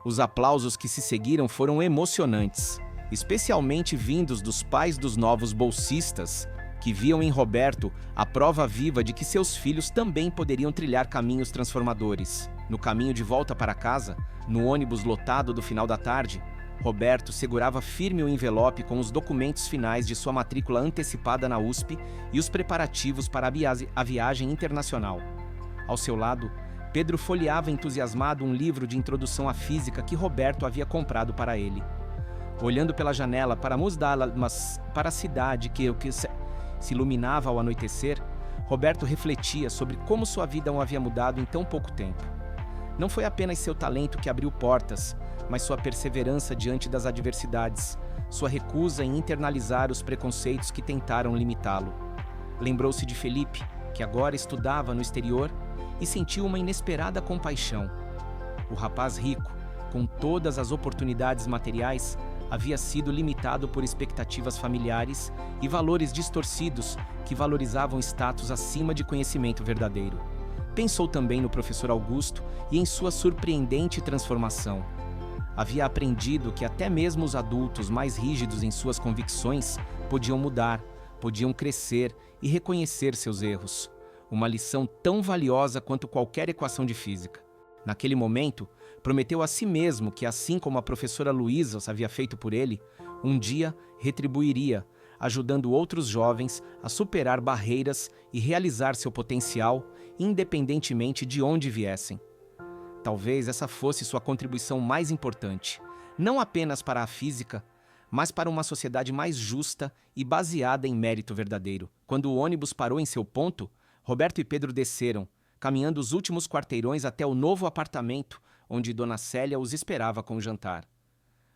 Os aplausos que se seguiram foram emocionantes, especialmente vindos dos pais dos novos bolsistas, que viam em Roberto a prova viva de que seus filhos também poderiam trilhar caminhos transformadores. No caminho de volta para casa, no ônibus lotado do final da tarde, Roberto segurava firme o envelope com os documentos finais de sua matrícula antecipada na USP e os preparativos para a viagem internacional. Ao seu lado, Pedro folheava entusiasmado um livro de introdução à física que Roberto havia comprado para ele. Olhando pela janela para a cidade que se iluminava ao anoitecer, Roberto refletia sobre como sua vida o havia mudado em tão pouco tempo. Não foi apenas seu talento que abriu portas, mas sua perseverança diante das adversidades, sua recusa em internalizar os preconceitos que tentaram limitá-lo. Lembrou-se de Felipe, que agora estudava no exterior, e sentiu uma inesperada compaixão. O rapaz rico, com todas as oportunidades materiais, havia sido limitado por expectativas familiares e valores distorcidos que valorizavam status acima de conhecimento verdadeiro. Pensou também no professor Augusto e em sua surpreendente transformação. Havia aprendido que até mesmo os adultos mais rígidos em suas convicções podiam mudar, podiam crescer e reconhecer seus erros. Uma lição tão valiosa quanto qualquer equação de física. Naquele momento, prometeu a si mesmo que, assim como a professora Luísa havia feito por ele, um dia retribuiria, ajudando outros jovens a superar barreiras e realizar seu potencial, independentemente de onde viessem. Talvez essa fosse sua contribuição mais importante, não apenas para a física, mas para uma sociedade mais justa e baseada em mérito verdadeiro. Quando o ônibus parou em seu ponto, Roberto e Pedro desceram, caminhando os últimos quarteirões até o novo apartamento, onde Dona Célia os esperava com o jantar.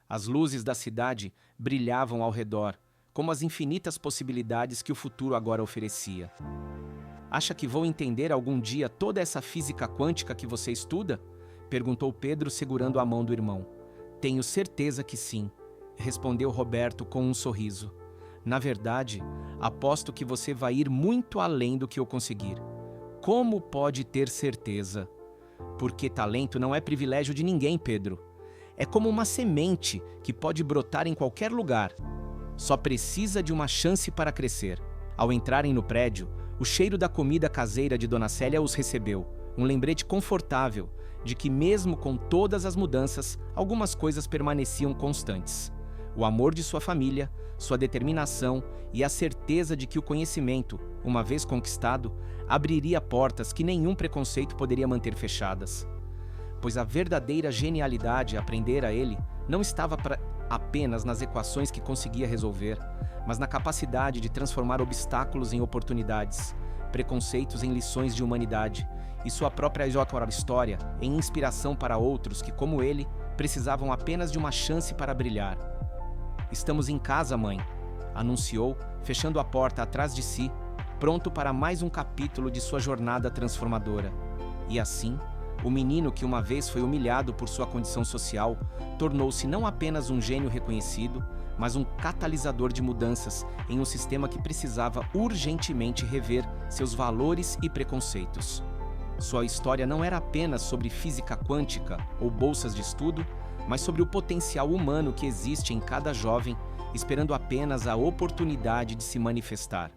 As luzes da cidade brilhavam ao redor, como as infinitas possibilidades que o futuro agora oferecia. Acha que vou entender algum dia toda essa física quântica que você estuda? Perguntou Pedro, segurando a mão do irmão. Tenho certeza que sim, respondeu Roberto com um sorriso. Na verdade, aposto que você vai ir muito além do que eu conseguir. Como pode ter certeza? Porque talento não é privilégio de ninguém, Pedro. É como uma semente que pode brotar em qualquer lugar. só precisa de uma chance para crescer. Ao entrarem no prédio, o cheiro da comida caseira de Dona Célia os recebeu, um lembrete confortável de que, mesmo com todas as mudanças, algumas coisas permaneciam constantes. O amor de sua família, sua determinação e a certeza de que o conhecimento, uma vez conquistado, abriria portas que nenhum preconceito poderia manter fechadas. Pois a verdadeira genialidade a aprender a ele não estava apenas nas equações que conseguia resolver, mas na capacidade de transformar obstáculos em oportunidades, preconceitos em lições de humanidade e sua própria história em inspiração para outros que, como ele, precisavam apenas de uma chance para brilhar. "Estamos em casa, mãe", anunciou, fechando a porta atrás de si, pronto para mais um capítulo de sua jornada transformadora. E assim, o menino que uma vez foi humilhado por sua condição social tornou-se não apenas um gênio reconhecido, mas um catalisador de mudanças em um sistema que precisava urgentemente rever seus valores e preconceitos. Sua história não era apenas sobre física quântica ou bolsas de estudo, mas sobre o potencial humano que existe em cada jovem, esperando apenas a oportunidade de se manifestar.